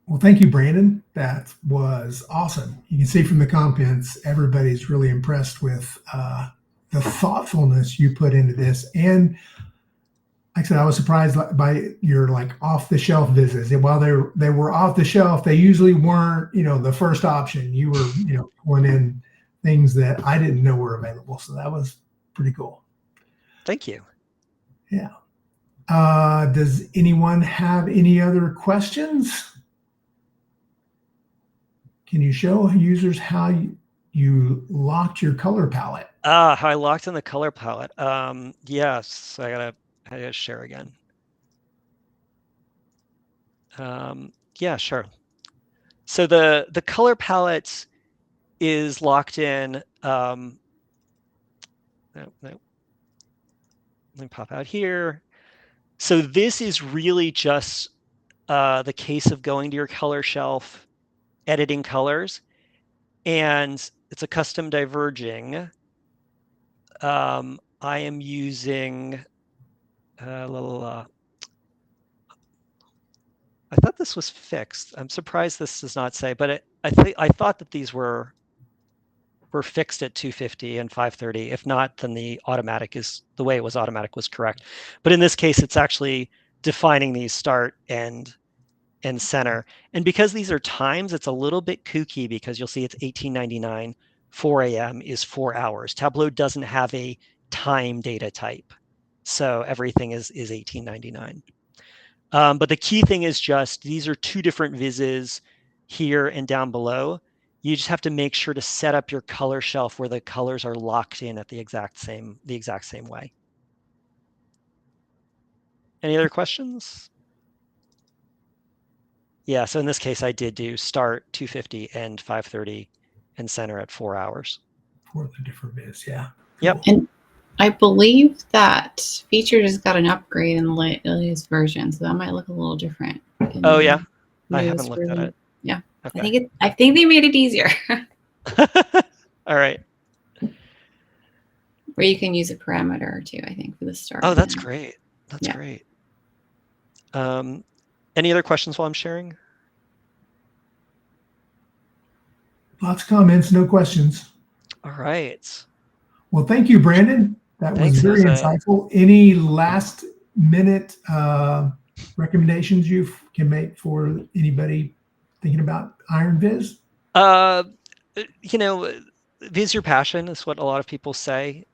Well, thank you, Branden. That was awesome. You can see from the comments, everybody's really impressed with the thoughtfulness you put into this. And like I said, I was surprised by your off-the-shelf visits. And while they were off the shelf, they usually weren't, the first option. You were, pulling in things that I didn't know were available. So that was pretty cool. Thank you. Yeah. Does anyone have any other questions? Can you show users how you locked your color palette? How I locked in the color palette. Yes, I gotta share again. Yeah, sure. So the color palette is locked in. No. let me pop out here. So this is really just the case of going to your color shelf, editing colors, and it's a custom diverging. I am using a little. I thought this was fixed. I'm surprised this does not say, but I thought that these were fixed at 250 and 530. If not, then the way it was automatic was correct. But in this case, it's actually defining these start and center. And because these are times, it's a little bit kooky because you'll see it's 1899. 4 a.m. is 4 hours. Tableau doesn't have a time data type. So everything is 1899. But the key thing is just these are two different vises here and down below. You just have to make sure to set up your color shelf where the colors are locked in at the exact same way. Any other questions? Yeah, so in this case, I did do start 250 and 530 and center at 4 hours. For the different viz, yeah. Yep. And I believe that feature just got an upgrade in the latest version, so that might look a little different. Oh yeah, I haven't looked at it. Yeah, okay. I think they made it easier. All right. Where you can use a parameter or two, I think, for the start. Oh, that's great. That's great. Any other questions while I'm sharing? Lots of comments, no questions. All right. Well, thank you, Branden. That was very insightful. Any last minute recommendations you can make for anybody thinking about IronViz? Viz your passion is what a lot of people say.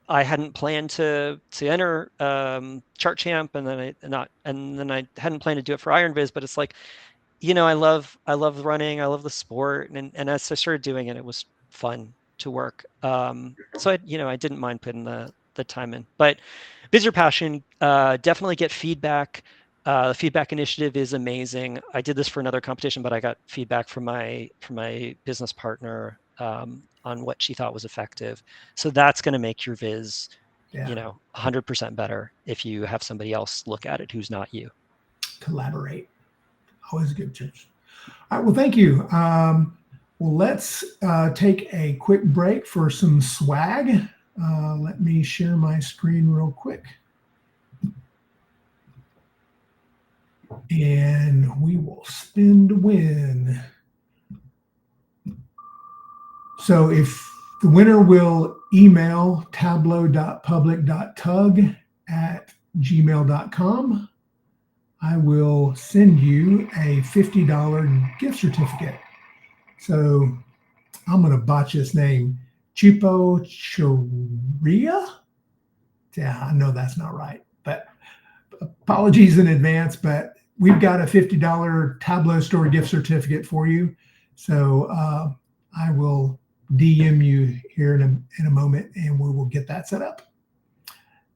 I hadn't planned to enter Chart Champ, and then I hadn't planned to do it for IronViz, but it's like, I love running, I love the sport, and as I started doing it, it was fun to work. So I didn't mind putting the time in. But Viz your passion, definitely get feedback. The feedback initiative is amazing. I did this for another competition, but I got feedback from my business partner on what she thought was effective. So that's going to make your Viz, 100% better if you have somebody else look at it who's not you. Collaborate. Always good tips. All right. Well, thank you. Well, let's take a quick break for some swag. Let me share my screen real quick. And we will spin to win. So if the winner will email tableau.public.tug@gmail.com, I will send you a $50 gift certificate. So I'm going to botch this name. Chipocheria? Yeah, I know that's not right, but apologies in advance, but we've got a $50 Tableau Store gift certificate for you. So I will DM you here in a moment, and we will get that set up.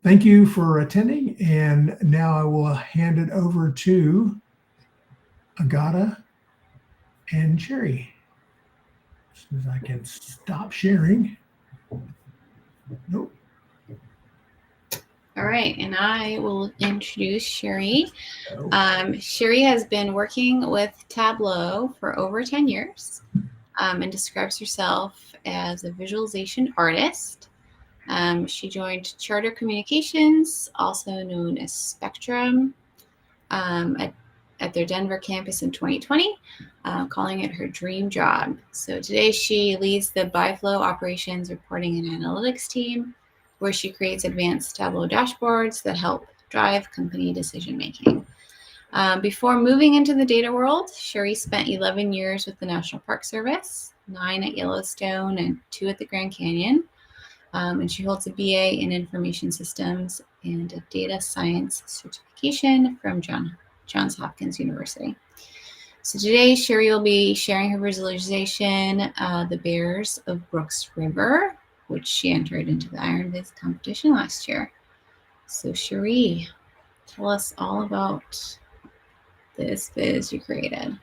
Thank you for attending, and now I will hand it over to Agata and Cherie. As soon as I can stop sharing. Nope. All right, and I will introduce Cherie. Cherie has been working with Tableau for over 10 years and describes herself as a visualization artist. She joined Charter Communications, also known as Spectrum, at their Denver campus in 2020, calling it her dream job. So today she leads the Byflow operations, reporting, and analytics team, where she creates advanced Tableau dashboards that help drive company decision-making. Before moving into the data world, Cherie spent 11 years with the National Park Service, 9 at Yellowstone, and 2 at the Grand Canyon. And she holds a BA in Information Systems and a Data Science certification from Johns Hopkins University. So today, Cherie will be sharing her visualization, The Bears of Brooks River, which she entered into the IronViz competition last year. So Cherie, tell us all about this viz you created.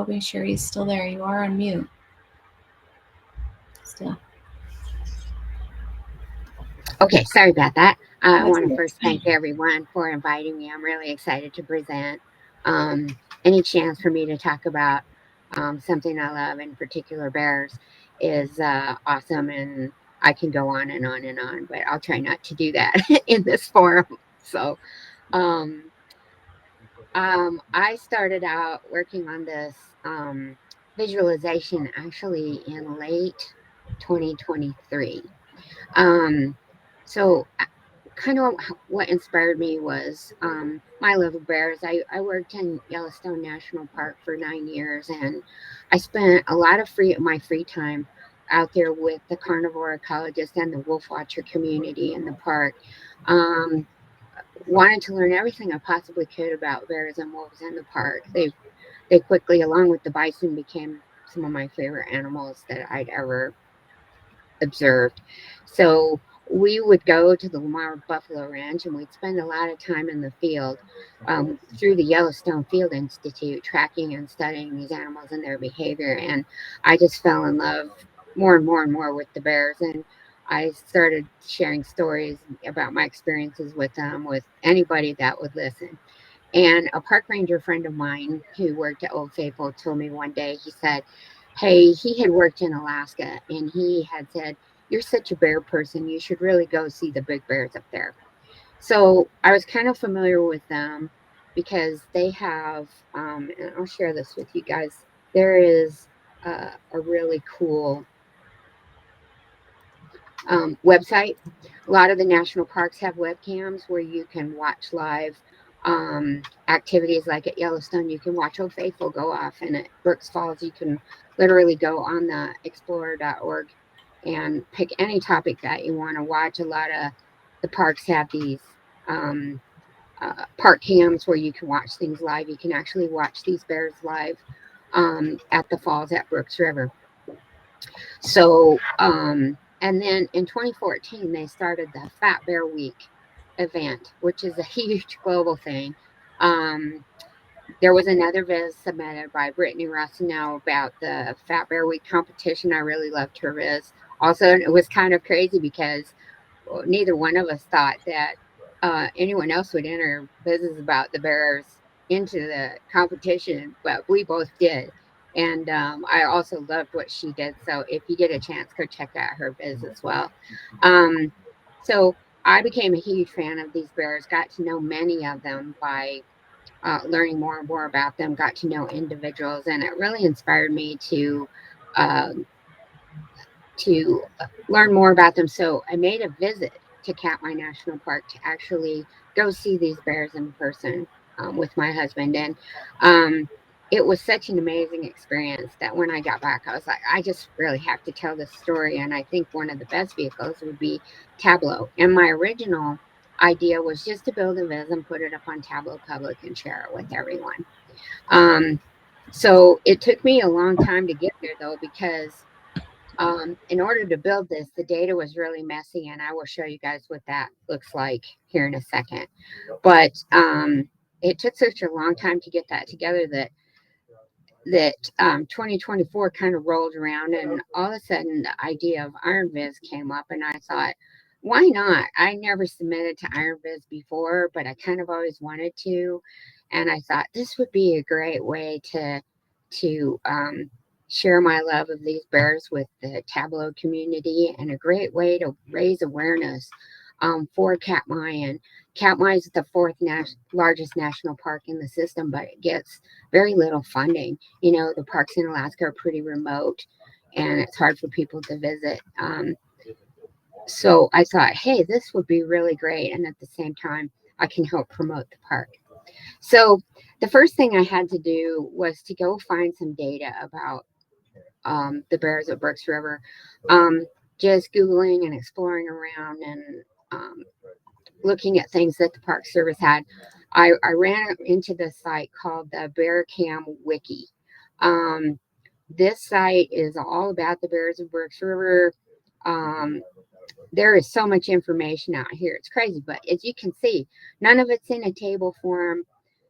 hoping Cherie's still there. You are on mute. Still. Okay, sorry about that. I That's want to okay. first thank everyone for inviting me. I'm really excited to present. Any chance for me to talk about something I love, in particular bears, is awesome, and I can go on and on and on, but I'll try not to do that in this forum. So I started out working on this visualization actually in late 2023. So kind of what inspired me was my love of bears. I worked in Yellowstone National Park for 9 years, and I spent a lot of my free time out there with the carnivore ecologists and the wolf watcher community in the park. Wanted to learn everything I possibly could about bears and wolves in the park. They quickly, along with the bison, became some of my favorite animals that I'd ever observed. So we would go to the Lamar Buffalo Ranch, and we'd spend a lot of time in the field through the Yellowstone Field Institute, tracking and studying these animals and their behavior. And I just fell in love more and more and more with the bears. And I started sharing stories about my experiences with them with anybody that would listen. And a park ranger friend of mine who worked at Old Faithful told me one day, he said, hey, he had worked in Alaska, and he had said, you're such a bear person, you should really go see the big bears up there. So I was kind of familiar with them because they have, and I'll share this with you guys, there is a really cool website. A lot of the national parks have webcams where you can watch live activities. Like at Yellowstone, you can watch Old Faithful go off, and at Brooks Falls, you can literally go on the explorer.org and pick any topic that you want to watch. A lot of the parks have these park cams where you can watch things live. You can actually watch these bears live at the falls at Brooks River. So, and then in 2014, they started the Fat Bear Week event, which is a huge global thing. There was another viz submitted by Brittany Rossino about the Fat Bear Week competition. I really loved her viz. Also, it was kind of crazy because neither one of us thought that anyone else would enter vizes about the bears into the competition, but we both did. And I also loved what she did. So if you get a chance, go check out her viz as well. So I became a huge fan of these bears, got to know many of them by learning more and more about them, got to know individuals, and it really inspired me to learn more about them. So I made a visit to Katmai National Park to actually go see these bears in person with my husband. And it was such an amazing experience that when I got back, I was like, I just really have to tell this story. And I think one of the best vehicles would be Tableau. And my original idea was just to build a viz and put it up on Tableau Public and share it with everyone. So it took me a long time to get there, though, because in order to build this, the data was really messy, and I will show you guys what that looks like here in a second. But it took such a long time to get that together that 2024 kind of rolled around, and all of a sudden the idea of IronViz came up, and I thought, why not? I never submitted to IronViz before, but I kind of always wanted to, and I thought this would be a great way to share my love of these bears with the Tableau community, and a great way to raise awareness for Katmai. And Katmai is the fourth largest national park in the system, but it gets very little funding. You know, the parks in Alaska are pretty remote, and it's hard for people to visit. So I thought, hey, this would be really great, and at the same time, I can help promote the park. So the first thing I had to do was to go find some data about the bears at Brooks River. Just Googling and exploring around and looking at things that the Park Service had. I ran into this site called the Bear Cam Wiki. This site is all about the bears of Brooks River. There is so much information out here. It's crazy, but as you can see, none of it's in a table form.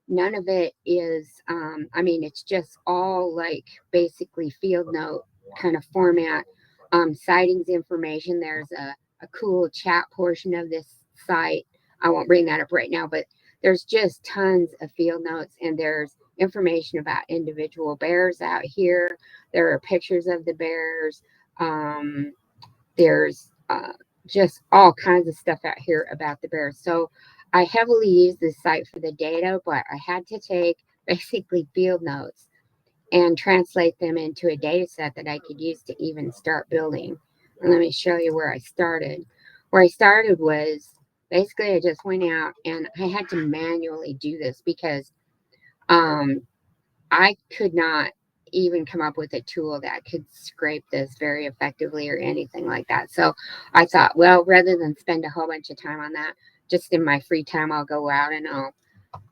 none of it is, I mean, it's just all like basically field note kind of format. Sightings information. There's a cool chat portion of this site. I won't bring that up right now, but there's just tons of field notes, and there's information about individual bears out here. There are pictures of the bears. There's just all kinds of stuff out here about the bears. So I heavily use this site for the data, but I had to take basically field notes and translate them into a data set that I could use to even start building. And let me show you where I started. Where I started was basically I just went out and I had to manually do this because I could not even come up with a tool that could scrape this very effectively or anything like that. So I thought, well, rather than spend a whole bunch of time on that, just in my free time, I'll go out and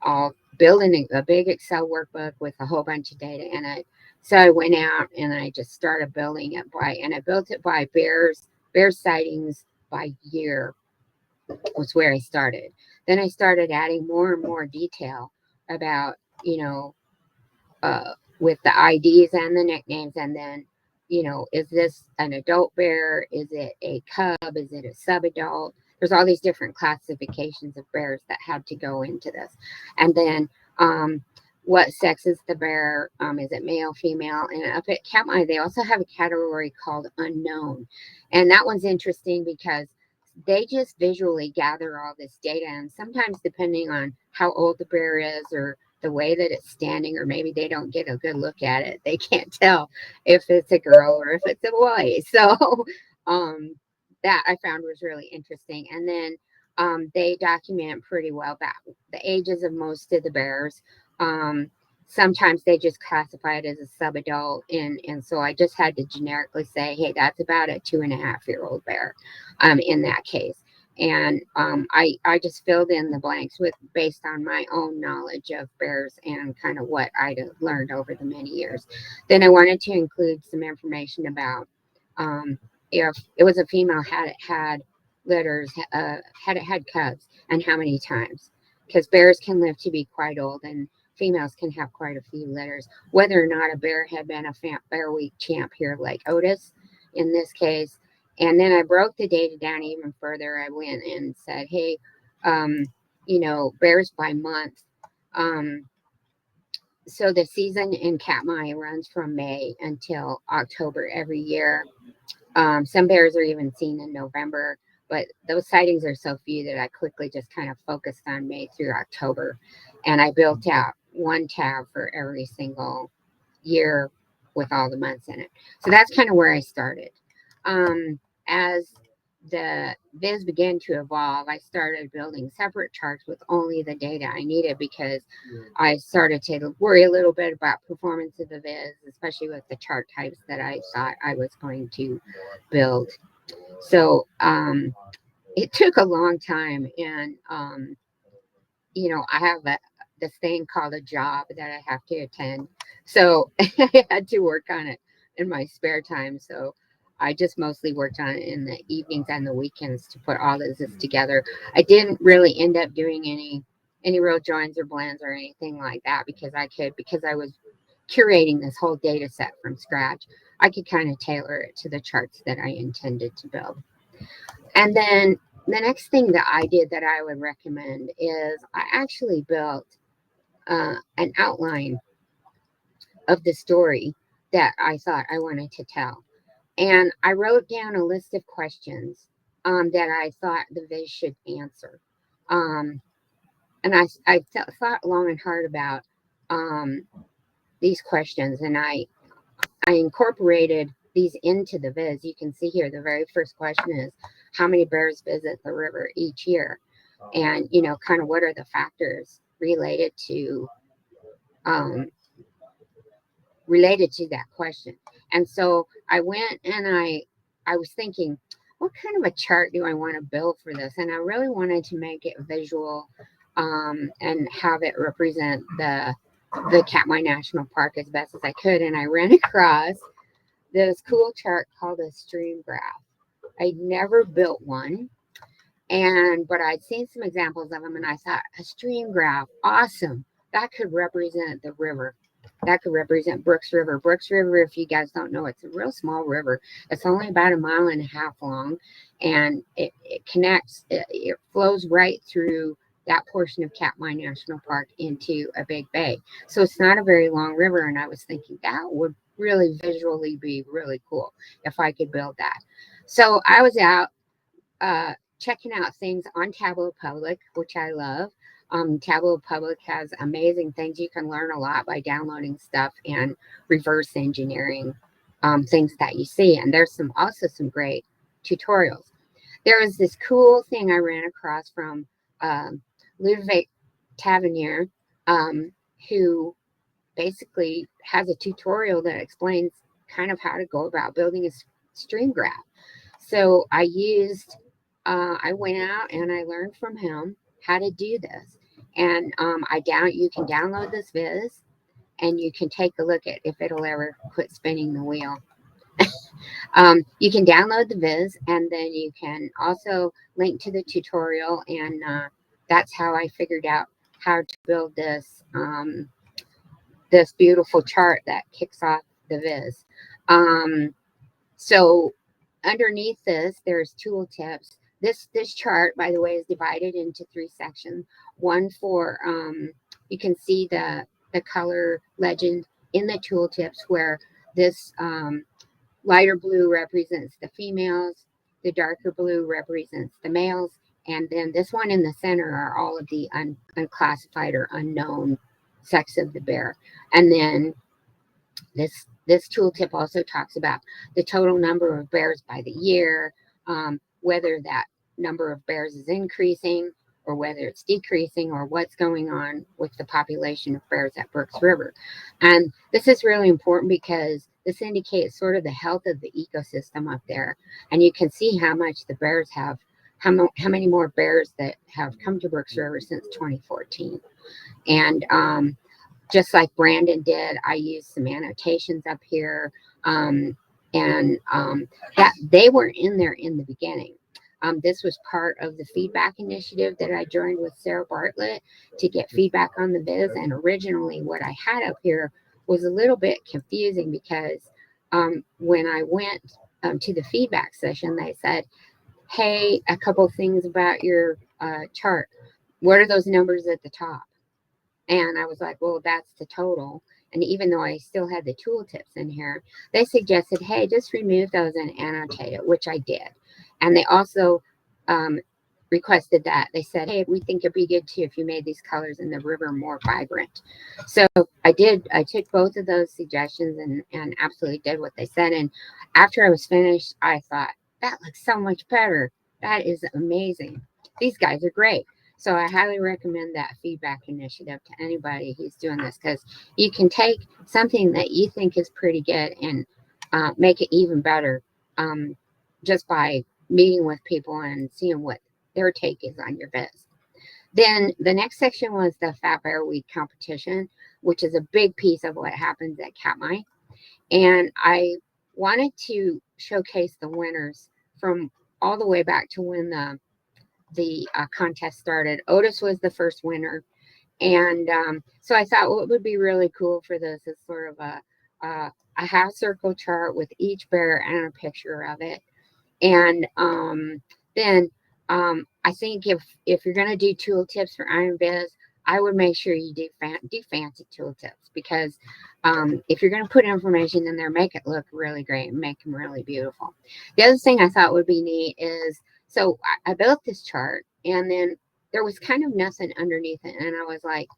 I'll build a big Excel workbook with a whole bunch of data in it. So I went out and I just started building it and I built it by bear sightings by year was where I started. Then I started adding more and more detail about, with the IDs and the nicknames, and then, is this an adult bear? Is it a cub? Is it a subadult? There's all these different classifications of bears that had to go into this. And then what sex is the bear? Is it male, female? And up at Katmai, they also have a category called unknown. And that one's interesting because they just visually gather all this data. And sometimes depending on how old the bear is or the way that it's standing, or maybe they don't get a good look at it, they can't tell if it's a girl or if it's a boy. So that I found was really interesting. And then they document pretty well about the ages of most of the bears. Sometimes they just classify it as a subadult, and so I just had to generically say, hey, that's about a 2.5-year-old bear in that case. And I just filled in the blanks based on my own knowledge of bears and kind of what I'd learned over the many years. Then I wanted to include some information about if it was a female, had it had litters, had it had cubs, and how many times, because bears can live to be quite old and females can have quite a few litters. Whether or not a bear had been a Bear Week champ here, like Otis in this case. And then I broke the data down even further. I went and said, hey, bears by month. So the season in Katmai runs from May until October every year. Some bears are even seen in November, but those sightings are so few that I quickly just kind of focused on May through October. And I built out one tab for every single year with all the months in it. So that's kind of where I started. As the Viz began to evolve, I started building separate charts with only the data I needed because I started to worry a little bit about performance of the Viz, especially with the chart types that I thought I was going to build. So it took a long time, and I have this thing called a job that I have to attend, so I had to work on it in my spare time. So I just mostly worked on it in the evenings and the weekends to put all this together. I didn't really end up doing any real joins or blends or anything like that because I was curating this whole data set from scratch. I could kind of tailor it to the charts that I intended to build. And then the next thing that I did that I would recommend is I actually built an outline of the story that I thought I wanted to tell. And I wrote down a list of questions that I thought the Viz should answer. And I thought long and hard about these questions, and I incorporated these into the Viz. You can see here the very first question is, how many bears visit the river each year? And, kind of what are the factors related to that question. And so I went and I was thinking, what kind of a chart do I want to build for this? And I really wanted to make it visual and have it represent the Katmai National Park as best as I could. And I ran across this cool chart called a stream graph. I'd never built one, but I'd seen some examples of them, and I thought, a stream graph, awesome. that could represent the river. That could represent Brooks River. Brooks River, if you guys don't know, it's a real small river. It's only about 1.5 miles long, and it connects, it flows right through that portion of Katmai National Park into a big bay. So it's not a very long river, and I was thinking that would really visually be really cool if I could build that. So I was out checking out things on Tableau Public, which I love. Tableau Public has amazing things. You can learn a lot by downloading stuff and reverse engineering things that you see. And there's also some great tutorials. There was this cool thing I ran across from Ludovic Tavernier, who basically has a tutorial that explains kind of how to go about building a stream graph. So I went out and I learned from him how to do this. And you can download this viz, and you can take a look at if it'll ever quit spinning the wheel. You can download the viz, and then you can also link to the tutorial, and that's how I figured out how to build this this beautiful chart that kicks off the viz. So underneath this, there's tooltips. This chart, by the way, is divided into 3 sections. One for, you can see the color legend in the tooltips, where this lighter blue represents the females, the darker blue represents the males, and then this one in the center are all of the unclassified or unknown sex of the bear. And then this tooltip also talks about the total number of bears by the year, whether that number of bears is increasing or whether it's decreasing, or what's going on with the population of bears at Brooks River. And this is really important because this indicates sort of the health of the ecosystem up there. And you can see how much the bears have, how many more bears that have come to Brooks River since 2014. And just like Branden did, I used some annotations up here, that they were in there in the beginning. This was part of the feedback initiative that I joined with Sarah Bartlett to get feedback on the viz. And originally what I had up here was a little bit confusing because when I went to the feedback session, they said, hey, a couple things about your chart. What are those numbers at the top? And I was like, well, that's the total. And even though I still had the tooltips in here, they suggested, hey, just remove those and annotate it, which I did. And they also requested that. They said, hey, we think it'd be good too if you made these colors in the river more vibrant. So I did. I took both of those suggestions and absolutely did what they said. And after I was finished, I thought, that looks so much better. That is amazing. These guys are great. So I highly recommend that feedback initiative to anybody who's doing this, because you can take something that you think is pretty good and make it even better just by meeting with people and seeing what their take is on your viz. Then the next section was the Fat Bear Week competition, which is a big piece of what happens at Katmai. And I wanted to showcase the winners from all the way back to when the contest started. Otis was the first winner. And so I thought what would be really cool for this is sort of a half circle chart with each bear and a picture of it. And then I think if you're going to do tooltips for IronViz, I would make sure you do fancy tooltips, because if you're going to put information in there, make it look really great and make them really beautiful. The other thing I thought would be neat is, so I built this chart, and then there was kind of nothing underneath it. And I was like,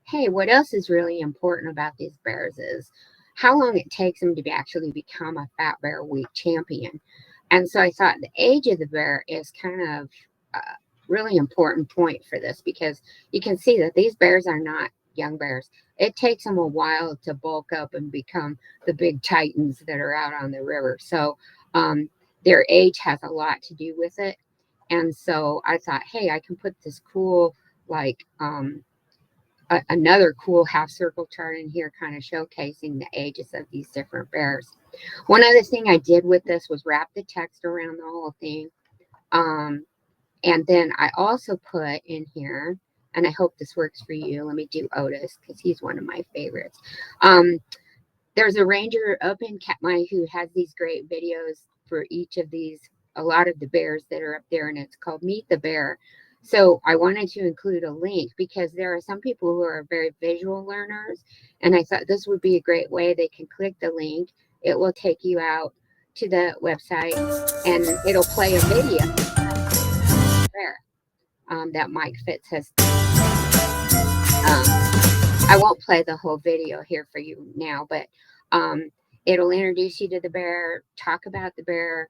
hey, what else is really important about these bears is how long it takes them to actually become a Fat Bear Week champion. And so I thought the age of the bear is kind of a really important point for this, because you can see that these bears are not young bears. It takes them a while to bulk up and become the big titans that are out on the river. So their age has a lot to do with it. And so I thought, hey, I can put this cool, like another cool half circle chart in here, kind of showcasing the ages of these different bears. One other thing I did with this was wrap the text around the whole thing. And then I also put in here and I hope this works for you. Let me do Otis because he's one of my favorites. There's a ranger up in Katmai who has these great videos for each of these, a lot of the bears that are up there, and it's called Meet the Bear. So I wanted to include a link because there are some people who are very visual learners, and I thought this would be a great way. They can click the link. It will take you out to the website, and it'll play a video there that Mike Fitz has. I won't play the whole video here for you now, but it'll introduce you to the bear, talk about the bear,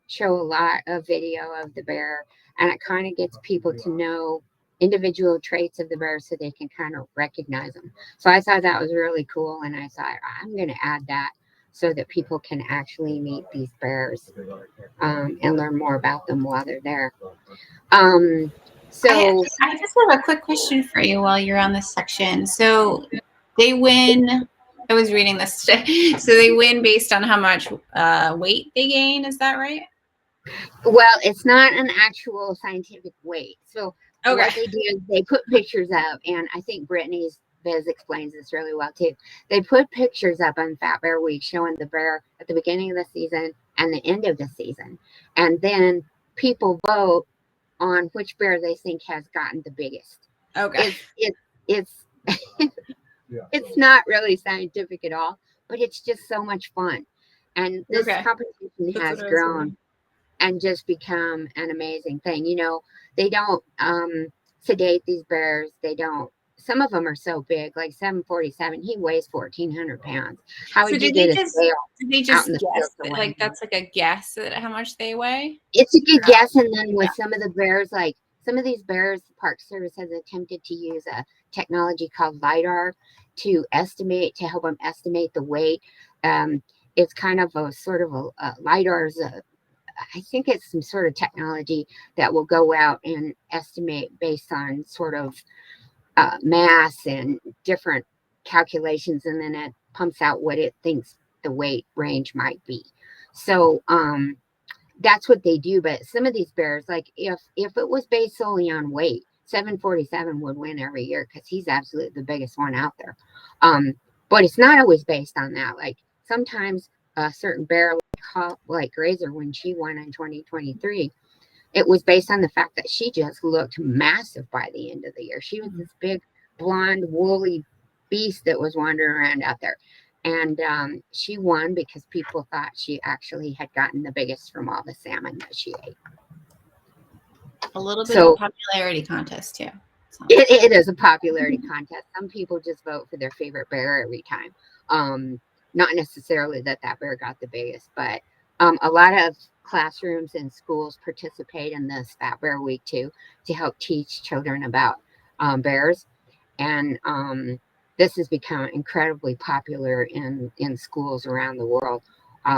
show a lot of video of the bear, and it kind of gets people to know individual traits of the bear so they can kind of recognize them. So I thought that was really cool, and I thought I'm going to add that so that people can actually meet these bears and learn more about them while they're there. So I just have a quick question for you while you're on this section. So they win. I was reading this today. So they win based on how much weight they gain. Is that right? Well, it's not an actual scientific weight. So what they do is they put pictures up, and I think Brittany's Biz explains this really well too. They put pictures up on Fat Bear Week showing the bear at the beginning of the season and the end of the season, and then people vote on which bear they think has gotten the biggest. Okay. It's it's not really scientific at all, but it's just so much fun. And this competition has grown and just become an amazing thing. You know, they don't sedate these bears. They don't. Some of them are so big, like 747. He weighs 1,400 pounds. How would you get a scale? Did they just guess? Like that's like a guess at how much they weigh? It's a good guess. And then with some of the bears, like some of these bears, the Park Service has attempted to use a technology called LiDAR to help them estimate the weight. It's kind of a sort of a LiDAR's I think it's some sort of technology that will go out and estimate based on sort of mass and different calculations, and then it pumps out what it thinks the weight range might be. So that's what they do. But some of these bears, like if it was based solely on weight, 747 would win every year because he's absolutely the biggest one out there. But it's not always based on that. Like sometimes a certain bear, like Razor, when she won in 2023, it was based on the fact that she just looked massive by the end of the year. She was this big, blonde, woolly beast that was wandering around out there. And she won because people thought she actually had gotten the biggest from all the salmon that she ate. A little bit of a popularity contest, too. It is a popularity contest. Some people just vote for their favorite bear every time. Not necessarily that bear got the biggest, but a lot of classrooms and schools participate in this Fat Bear Week too, to help teach children about bears. And this has become incredibly popular in schools around the world,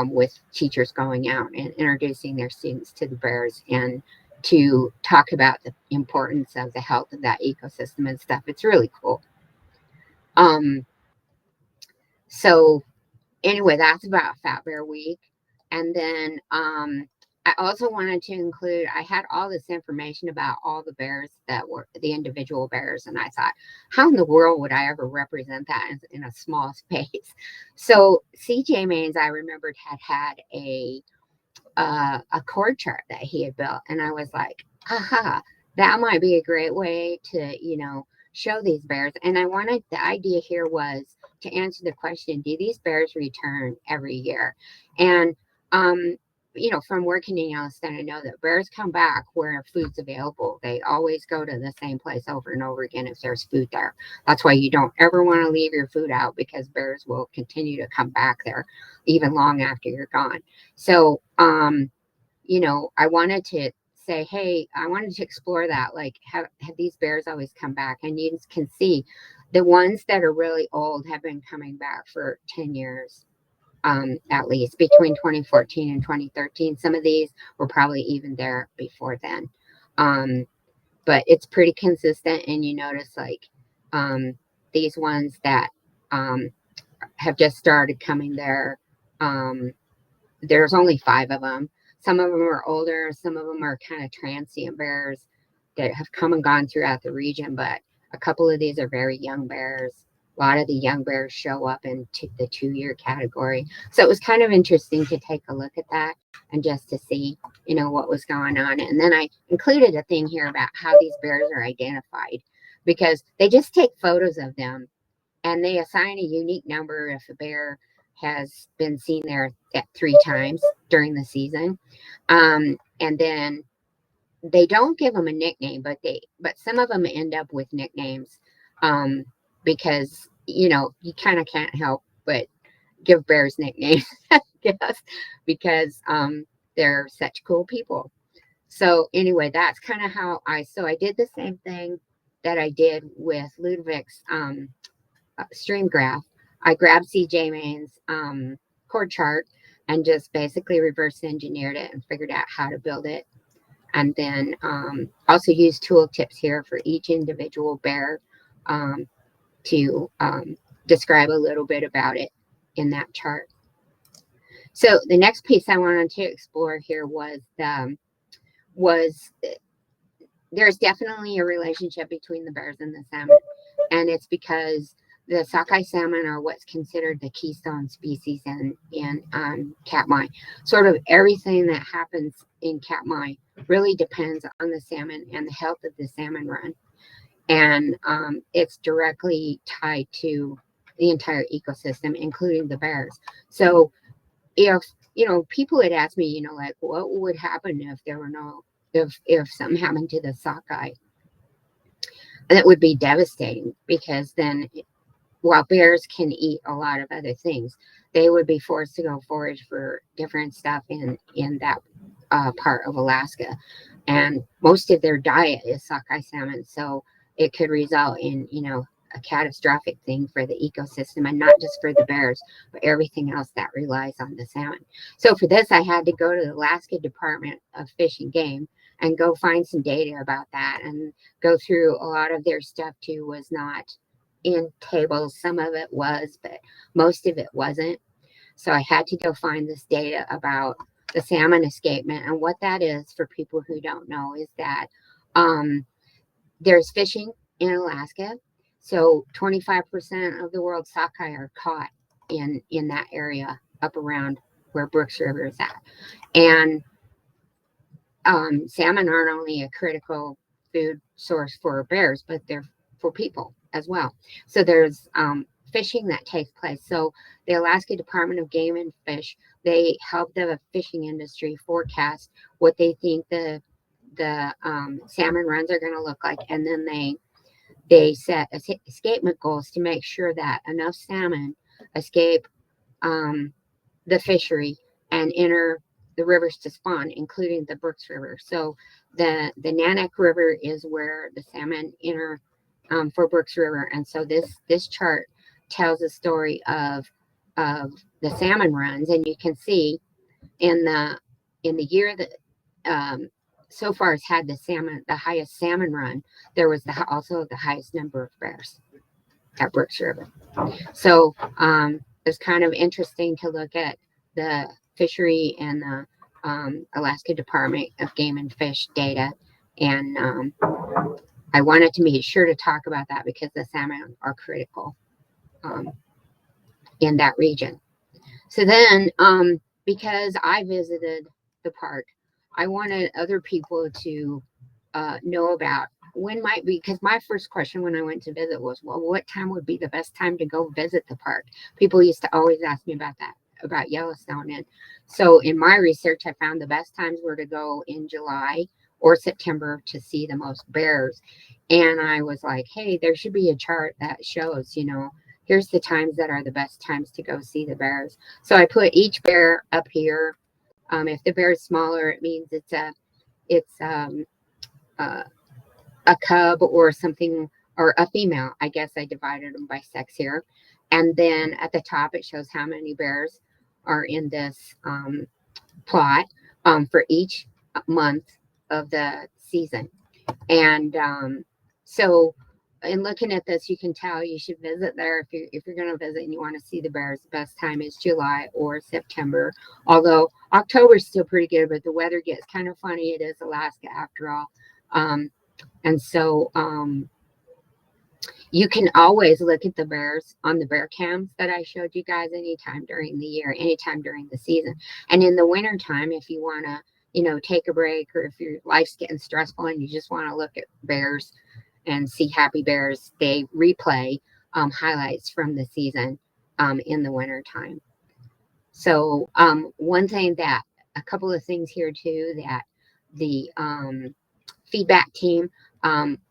with teachers going out and introducing their students to the bears and to talk about the importance of the health of that ecosystem and stuff. It's really cool. So anyway, that's about Fat Bear Week. And then I also wanted to include, I had all this information about all the bears that were the individual bears. And I thought, how in the world would I ever represent that in a small space? So CJ Maines, I remembered, had a cord chart that he had built. And I was like, aha, that might be a great way to, show these bears. And the idea here was to answer the question, do these bears return every year? And, from working in Yellowstone, I know that bears come back where food's available. They always go to the same place over and over again if there's food there. That's why you don't ever want to leave your food out, because bears will continue to come back there even long after you're gone. So, I wanted to say, hey, I wanted to explore that. Like, have these bears always come back? And you can see the ones that are really old have been coming back for 10 years. At least between 2014 and 2013. Some of these were probably even there before then. But it's pretty consistent. And you notice these ones that have just started coming there, there's only 5 of them. Some of them are older. Some of them are kind of transient bears. that have come and gone throughout the region, but a couple of these are very young bears. A lot of the young bears show up in the 2-year category. So it was kind of interesting to take a look at that and just to see, you know, what was going on. And then I included a thing here about how these bears are identified, because they just take photos of them and they assign a unique number if a bear has been seen there 3 times during the season. And then they don't give them a nickname, but some of them end up with nicknames, because, you know, you kind of can't help but give bears nicknames, I guess, because they're such cool people. So anyway, that's kind of how I did the same thing that I did with Ludwig's stream graph. I grabbed CJ Main's chord chart and just basically reverse engineered it and figured out how to build it. And then also use tooltips here for each individual bear to describe a little bit about it in that chart. So the next piece I wanted to explore here was there's definitely a relationship between the bears and the salmon, and it's because the sockeye salmon are what's considered the keystone species in Katmai. Sort of everything that happens in Katmai really depends on the salmon and the health of the salmon run. And it's directly tied to the entire ecosystem, including the bears. So if, you know, people had asked me, you know, like, what would happen if there were no, if something happened to the sockeye? And it would be devastating, because then while bears can eat a lot of other things, they would be forced to go forage for different stuff in that part of Alaska. And most of their diet is sockeye salmon. So it could result in, you know, a catastrophic thing for the ecosystem, and not just for the bears, but everything else that relies on the salmon. So for this, I had to go to the Alaska Department of Fish and Game and go find some data about that, and go through a lot of their stuff too. Was not in tables. Some of it was, but most of it wasn't. So I had to go find this data about the salmon escapement. And what that is, for people who don't know, is that there's fishing in Alaska. So 25% of the world's sockeye are caught in that area up around where Brooks River is at. And salmon aren't only a critical food source for bears, but they're for people as well. So there's fishing that takes place. So the Alaska Department of Game and Fish, they help the fishing industry forecast what they think the salmon runs are going to look like, and then they set escapement goals to make sure that enough salmon escape the fishery and enter the rivers to spawn, including the Brooks River. So the Nanack River is where the salmon enter for Brooks River. And so this chart tells a story of the salmon runs, and you can see in the year that so far has had the highest salmon run, there was also the highest number of bears at Brooks River. So it's kind of interesting to look at the fishery and the Alaska Department of Game and Fish data. And I wanted to be sure to talk about that because the salmon are critical in that region. So then, because I visited the park, I wanted other people to know about when might be, because my first question when I went to visit was, well, what time would be the best time to go visit the park? People used to always ask me about that, about Yellowstone. And so in my research, I found the best times were to go in July or September to see the most bears. And I was like, hey, there should be a chart that shows, you know, here's the times that are the best times to go see the bears. So I put each bear up here. If the bear is smaller, it means it's a cub or something, or a female. I guess I divided them by sex here. And then at the top, it shows how many bears are in this plot for each month of the season. And so in looking at this, you can tell you should visit there if you're going to visit and you want to see the bears. The best time is July or September, although October is still pretty good, but the weather gets kind of funny. It is Alaska after all. And so you can always look at the bears on the bear cams that I showed you guys anytime during the year, anytime during the season. And in the winter time, if you want to, you know, take a break, or if your life's getting stressful and you just want to look at bears and see happy bears, they replay highlights from the season in the winter time. So one thing that, a couple of things here too, that the feedback team,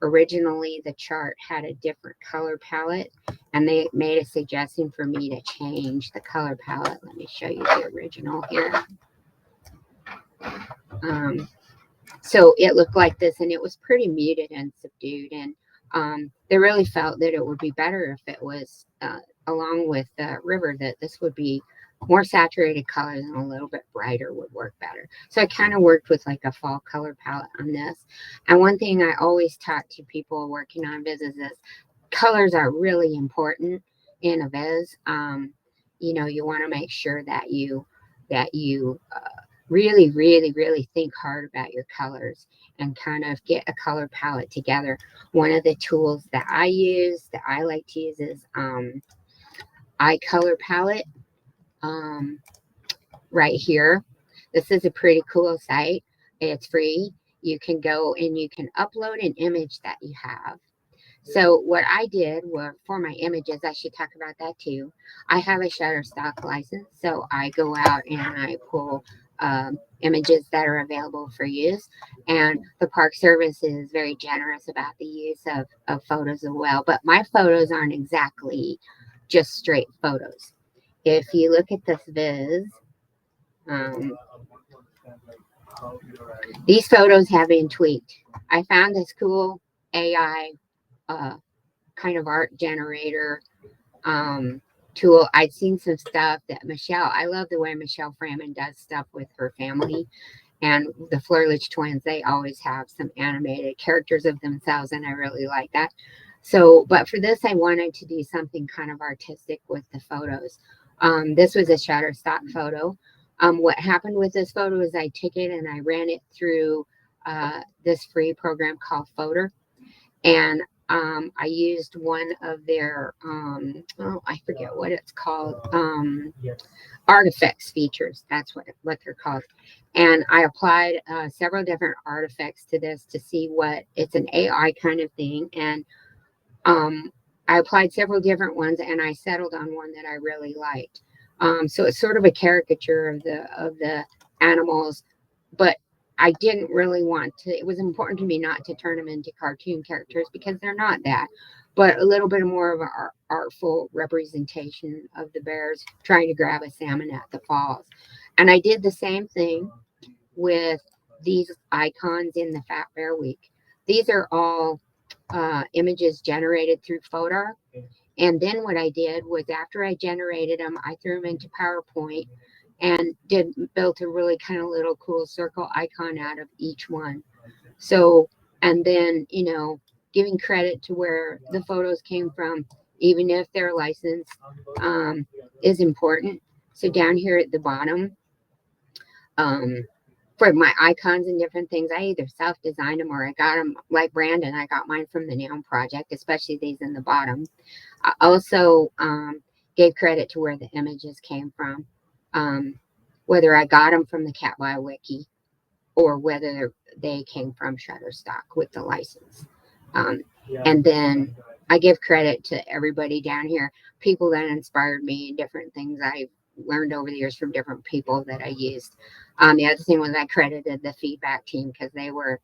originally the chart had a different color palette, and they made a suggestion for me to change the color palette. Let me show you the original here. So it looked like this, and it was pretty muted and subdued, and they really felt that it would be better if it was along with the river, that this would be more saturated colors and a little bit brighter would work better. So I kind of worked with like a fall color palette on this. And one thing I always talk to people working on Viz is this: colors are really important in a Viz. You know, you want to make sure that you really think hard about your colors and kind of get a color palette together. One of the tools that I use, that I like to use, is iColor palette. Right here. This is a pretty cool site. It's free. You can go and you can upload an image that you have. So what I did was, for my images, I should talk about that too. I have a Shutterstock license, so I go out and I pull images that are available for use. And the Park Service is very generous about the use of photos as well. But my photos aren't exactly just straight photos. If you look at this Viz, these photos have been tweaked. I found this cool AI kind of art generator tool. I'd seen some stuff that Michelle, I love the way Michelle Framan does stuff with her family. And the Flurlich twins, they always have some animated characters of themselves, and I really like that. So, but for this, I wanted to do something kind of artistic with the photos. This was a Shutterstock photo. What happened with this photo is I took it and I ran it through this free program called Photor. And I used one of their, oh, I forget what it's called, artifacts features. That's what they're called. And I applied several different artifacts to this to see what, it's an AI kind of thing. And I applied several different ones, and I settled on one that I really liked. So it's sort of a caricature of the animals, but I didn't really want to, it was important to me not to turn them into cartoon characters, because they're not that, but a little bit more of an artful representation of the bears trying to grab a salmon at the falls. And I did the same thing with these icons in the Fat Bear Week. These are all images generated through Photor. And then what I did was, after I generated them, I threw them into PowerPoint and built a really kind of little cool circle icon out of each one. So, and then, you know, giving credit to where the photos came from, even if they're licensed, is important. So down here at the bottom, for my icons and different things, I either self-designed them or I got them, like Branden, I got mine from the Neon Project, especially these in the bottom. I also gave credit to where the images came from, whether I got them from the Catby Wiki or whether they came from Shutterstock with the license. And then I give credit to everybody down here, people that inspired me, and different things I've learned over the years from different people that I used. The other thing was I credited the feedback team, because they were,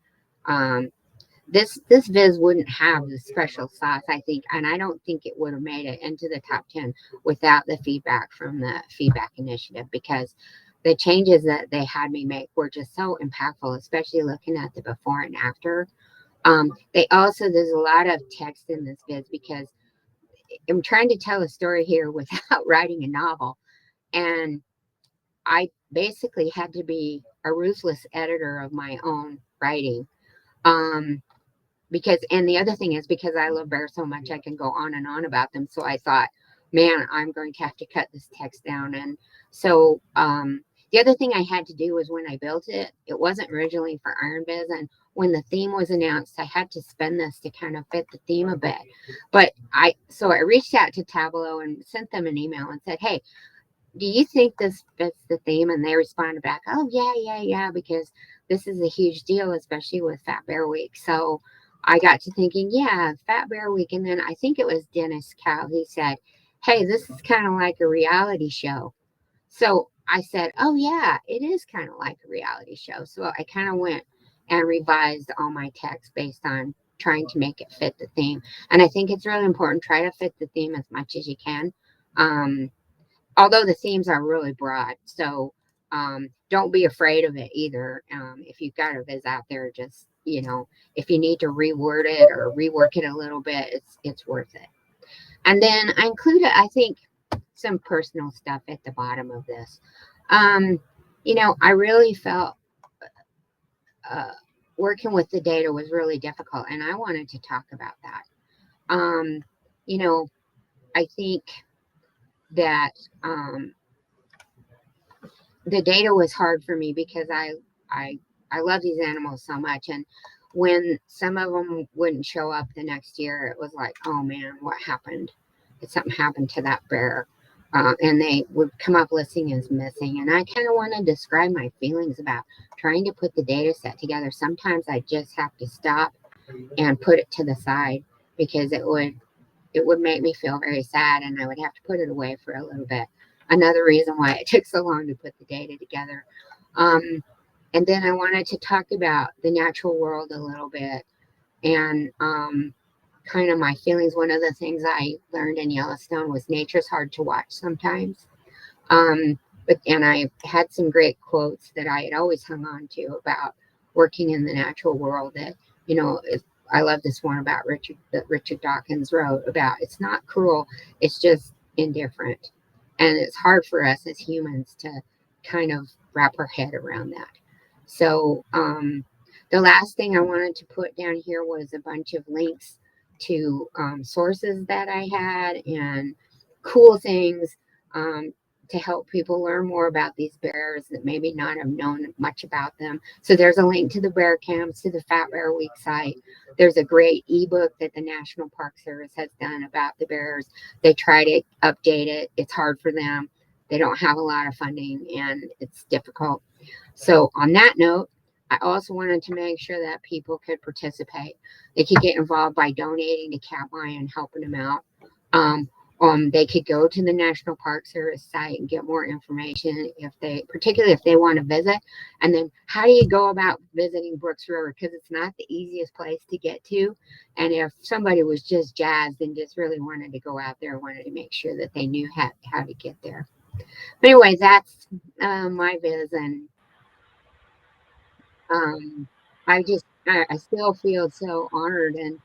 this Viz wouldn't have the special sauce, I think, and I don't think it would have made it into the top 10 without the feedback from the feedback initiative, because the changes that they had me make were just so impactful, especially looking at the before and after. They also, there's a lot of text in this Viz, because I'm trying to tell a story here without writing a novel. And I basically had to be a ruthless editor of my own writing. Because, and the other thing is, because I love bears so much, I can go on and on about them. So I thought, man, I'm going to have to cut this text down. And so The other thing I had to do was when I built it, it wasn't originally for IronViz, and when the theme was announced, I had to spin this to kind of fit the theme a bit. But I reached out to Tableau and sent them an email and said, hey, do you think this fits the theme? And they responded back, oh, yeah, because this is a huge deal, especially with Fat Bear Week. So I got to thinking, yeah, Fat Bear Week. And then I think it was Dennis Cow. He said, hey, this is kind of like a reality show. So I said, oh, yeah, it is kind of like a reality show. So I kind of went and revised all my text based on trying to make it fit the theme. And I think it's really important, try to fit the theme as much as you can. Although the themes are really broad. So don't be afraid of it either. If you've got a viz out there, just, you know, if you need to reword it or rework it a little bit, it's worth it. And then I included, I think, some personal stuff at the bottom of this. You know, I really felt working with the data was really difficult, and I wanted to talk about that. You know, I think that the data was hard for me because I love these animals so much, and when some of them wouldn't show up the next year, it was like, oh man, what happened? Did something happen to that bear? And they would come up listing as missing. And I kind of want to describe my feelings about trying to put the data set together. Sometimes I just have to stop and put it to the side because it would make me feel very sad, and I would have to put it away for a little bit. Another reason why it took so long to put the data together. And then I wanted to talk about the natural world a little bit and kind of my feelings. One of the things I learned in Yellowstone was nature's hard to watch sometimes. And I had some great quotes that I had always hung on to about working in the natural world that, you know, I love this one about Richard Dawkins wrote about, it's not cruel, it's just indifferent. And it's hard for us as humans to kind of wrap our head around that. So the last thing I wanted to put down here was a bunch of links to sources that I had and cool things to help people learn more about these bears that maybe not have known much about them. So there's a link to the bear camps, to the Fat Bear Week site. There's a great ebook that the National Park Service has done about the bears. They try to update it. It's hard for them. They don't have a lot of funding and it's difficult. So on that note, I also wanted to make sure that people could participate. They could get involved by donating to Catline and helping them out. They could go to the National Park Service site and get more information particularly if they want to visit. And then how do you go about visiting Brooks River? Because it's not the easiest place to get to. And if somebody was just jazzed and just really wanted to go out there, wanted to make sure that they knew how to get there. But anyway, that's my viz, and I still feel so honored, and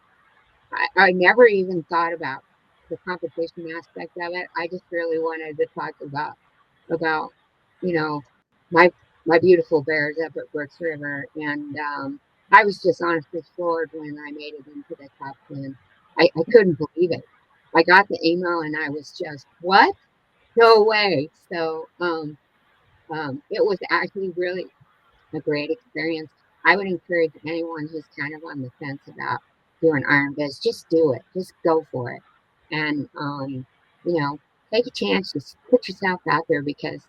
I never even thought about the competition aspect of it. I just really wanted to talk about you know, my beautiful bears up at Brooks River, and I was just honestly floored when I made it into the top 10. I couldn't believe it. I got the email and I was just, what? No way. So it was actually really a great experience. I would encourage anyone who's kind of on the fence about doing IronViz, just do it. Just go for it. And, you know, take a chance. Just put yourself out there because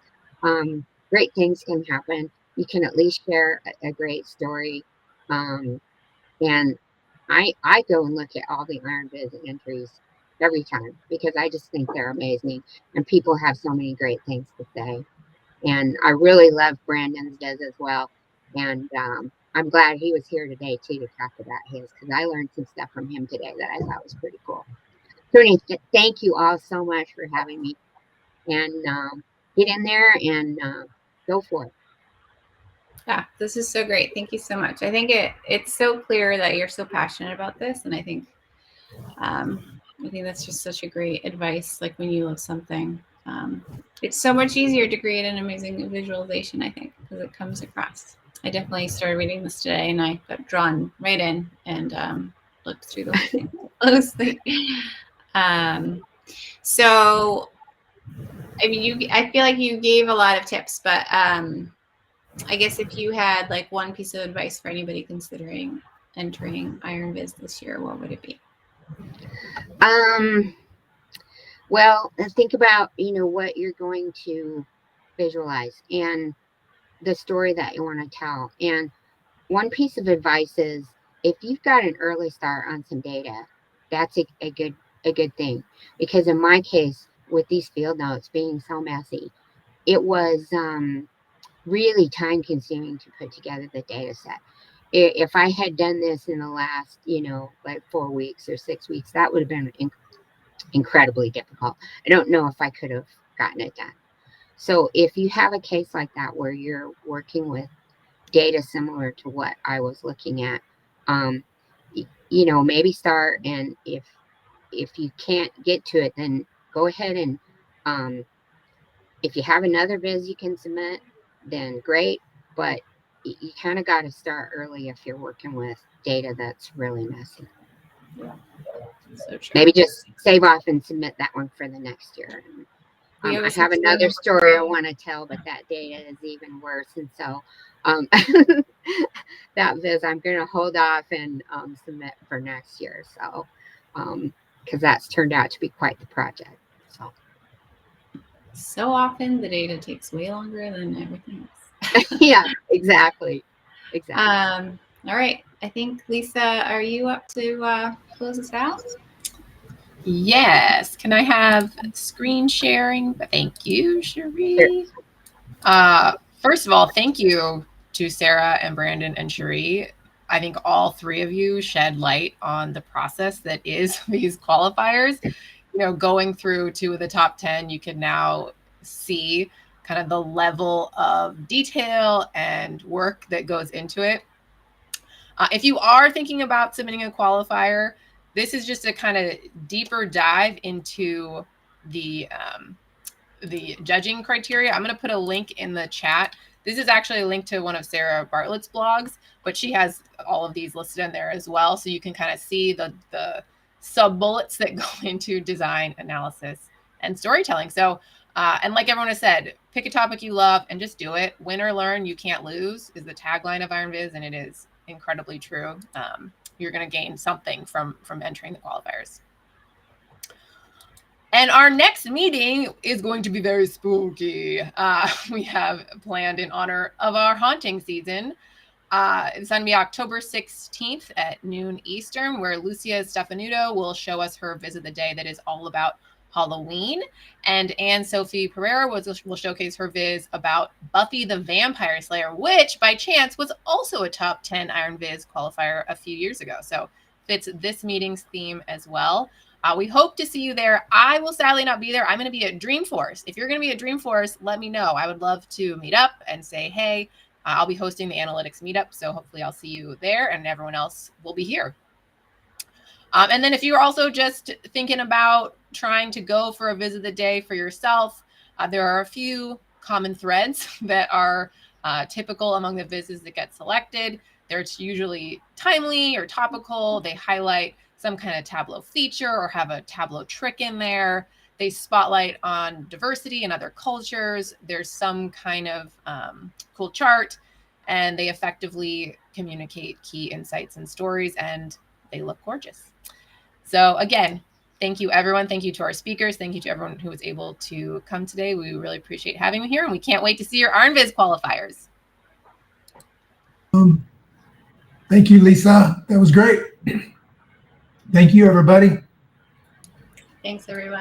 great things can happen. You can at least share a great story. And I go and look at all the IronViz entries every time because I just think they're amazing. And people have so many great things to say. And I really love Branden's viz as well. And I'm glad he was here today, too, to talk about his, because I learned some stuff from him today that I thought was pretty cool. So anyway, thank you all so much for having me. And get in there and go for it. Yeah, this is so great. Thank you so much. I think it's so clear that you're so passionate about this. And I think that's just such a great advice. Like when you love something, it's so much easier to create an amazing visualization, I think, because it comes across. I definitely started reading this today and I got drawn right in and looked through the whole thing closely. So I mean, I feel like you gave a lot of tips, but I guess if you had like one piece of advice for anybody considering entering IronViz this year, what would it be? Well, think about, what you're going to visualize and the story that you want to tell. And one piece of advice is, if you've got an early start on some data, that's a good thing. Because in my case, with these field notes being so messy, it was really time consuming to put together the data set. If I had done this in the last, like 4 weeks or 6 weeks, that would have been incredibly difficult. I don't know if I could have gotten it done. So if you have a case like that where you're working with data similar to what I was looking at, maybe start, and if you can't get to it, then go ahead and if you have another viz you can submit, then great, but you kind of got to start early if you're working with data that's really messy. Yeah. So true. Maybe just save off and submit that one for the next year. I have another story I want to tell, but that data is even worse. And so that viz I'm going to hold off and submit for next year. So, because that's turned out to be quite the project. So often the data takes way longer than everything else. Yeah, exactly. All right. I think, Lisa, are you up to close us out? Yes. Can I have screen sharing? Thank you, Cherie. Sure. First of all, thank you to Sarah and Branden and Cherie. I think all three of you shed light on the process that is these qualifiers. Going through 2 of the top 10, you can now see kind of the level of detail and work that goes into it. If you are thinking about submitting a qualifier, this is just a kind of deeper dive into the judging criteria. I'm going to put a link in the chat. This is actually a link to one of Sarah Bartlett's blogs, but she has all of these listed in there as well. So you can kind of see the sub bullets that go into design, analysis, and storytelling. So, and like everyone has said, pick a topic you love and just do it. Win or learn, you can't lose is the tagline of IronViz, and it is incredibly true. You're going to gain something from entering the qualifiers. And our next meeting is going to be very spooky. We have planned in honor of our haunting season. It's going to be October 16th at noon Eastern, where Lucia Stefanuto will show us her Viz of the Day that is all about Halloween. And Anne-Sophie Pereira will showcase her Viz about Buffy the Vampire Slayer, which by chance was also a top 10 IronViz qualifier a few years ago. So fits this meeting's theme as well. We hope to see you there. I will sadly not be there. I'm going to be at Dreamforce. If you're going to be at Dreamforce, let me know. I would love to meet up and say, hey, I'll be hosting the analytics meetup. So hopefully I'll see you there, and everyone else will be here. And then if you're also just thinking about trying to go for a Viz of the Day for yourself, there are a few common threads that are typical among the Vizes that get selected. They're usually timely or topical. They highlight some kind of Tableau feature or have a Tableau trick in there. They spotlight on diversity and other cultures. There's some kind of cool chart, and they effectively communicate key insights and stories, and they look gorgeous. So again, thank you, everyone. Thank you to our speakers. Thank you to everyone who was able to come today. We really appreciate having you here, and we can't wait to see your IronViz qualifiers. Thank you, Lisa. That was great. Thank you, everybody. Thanks, everyone.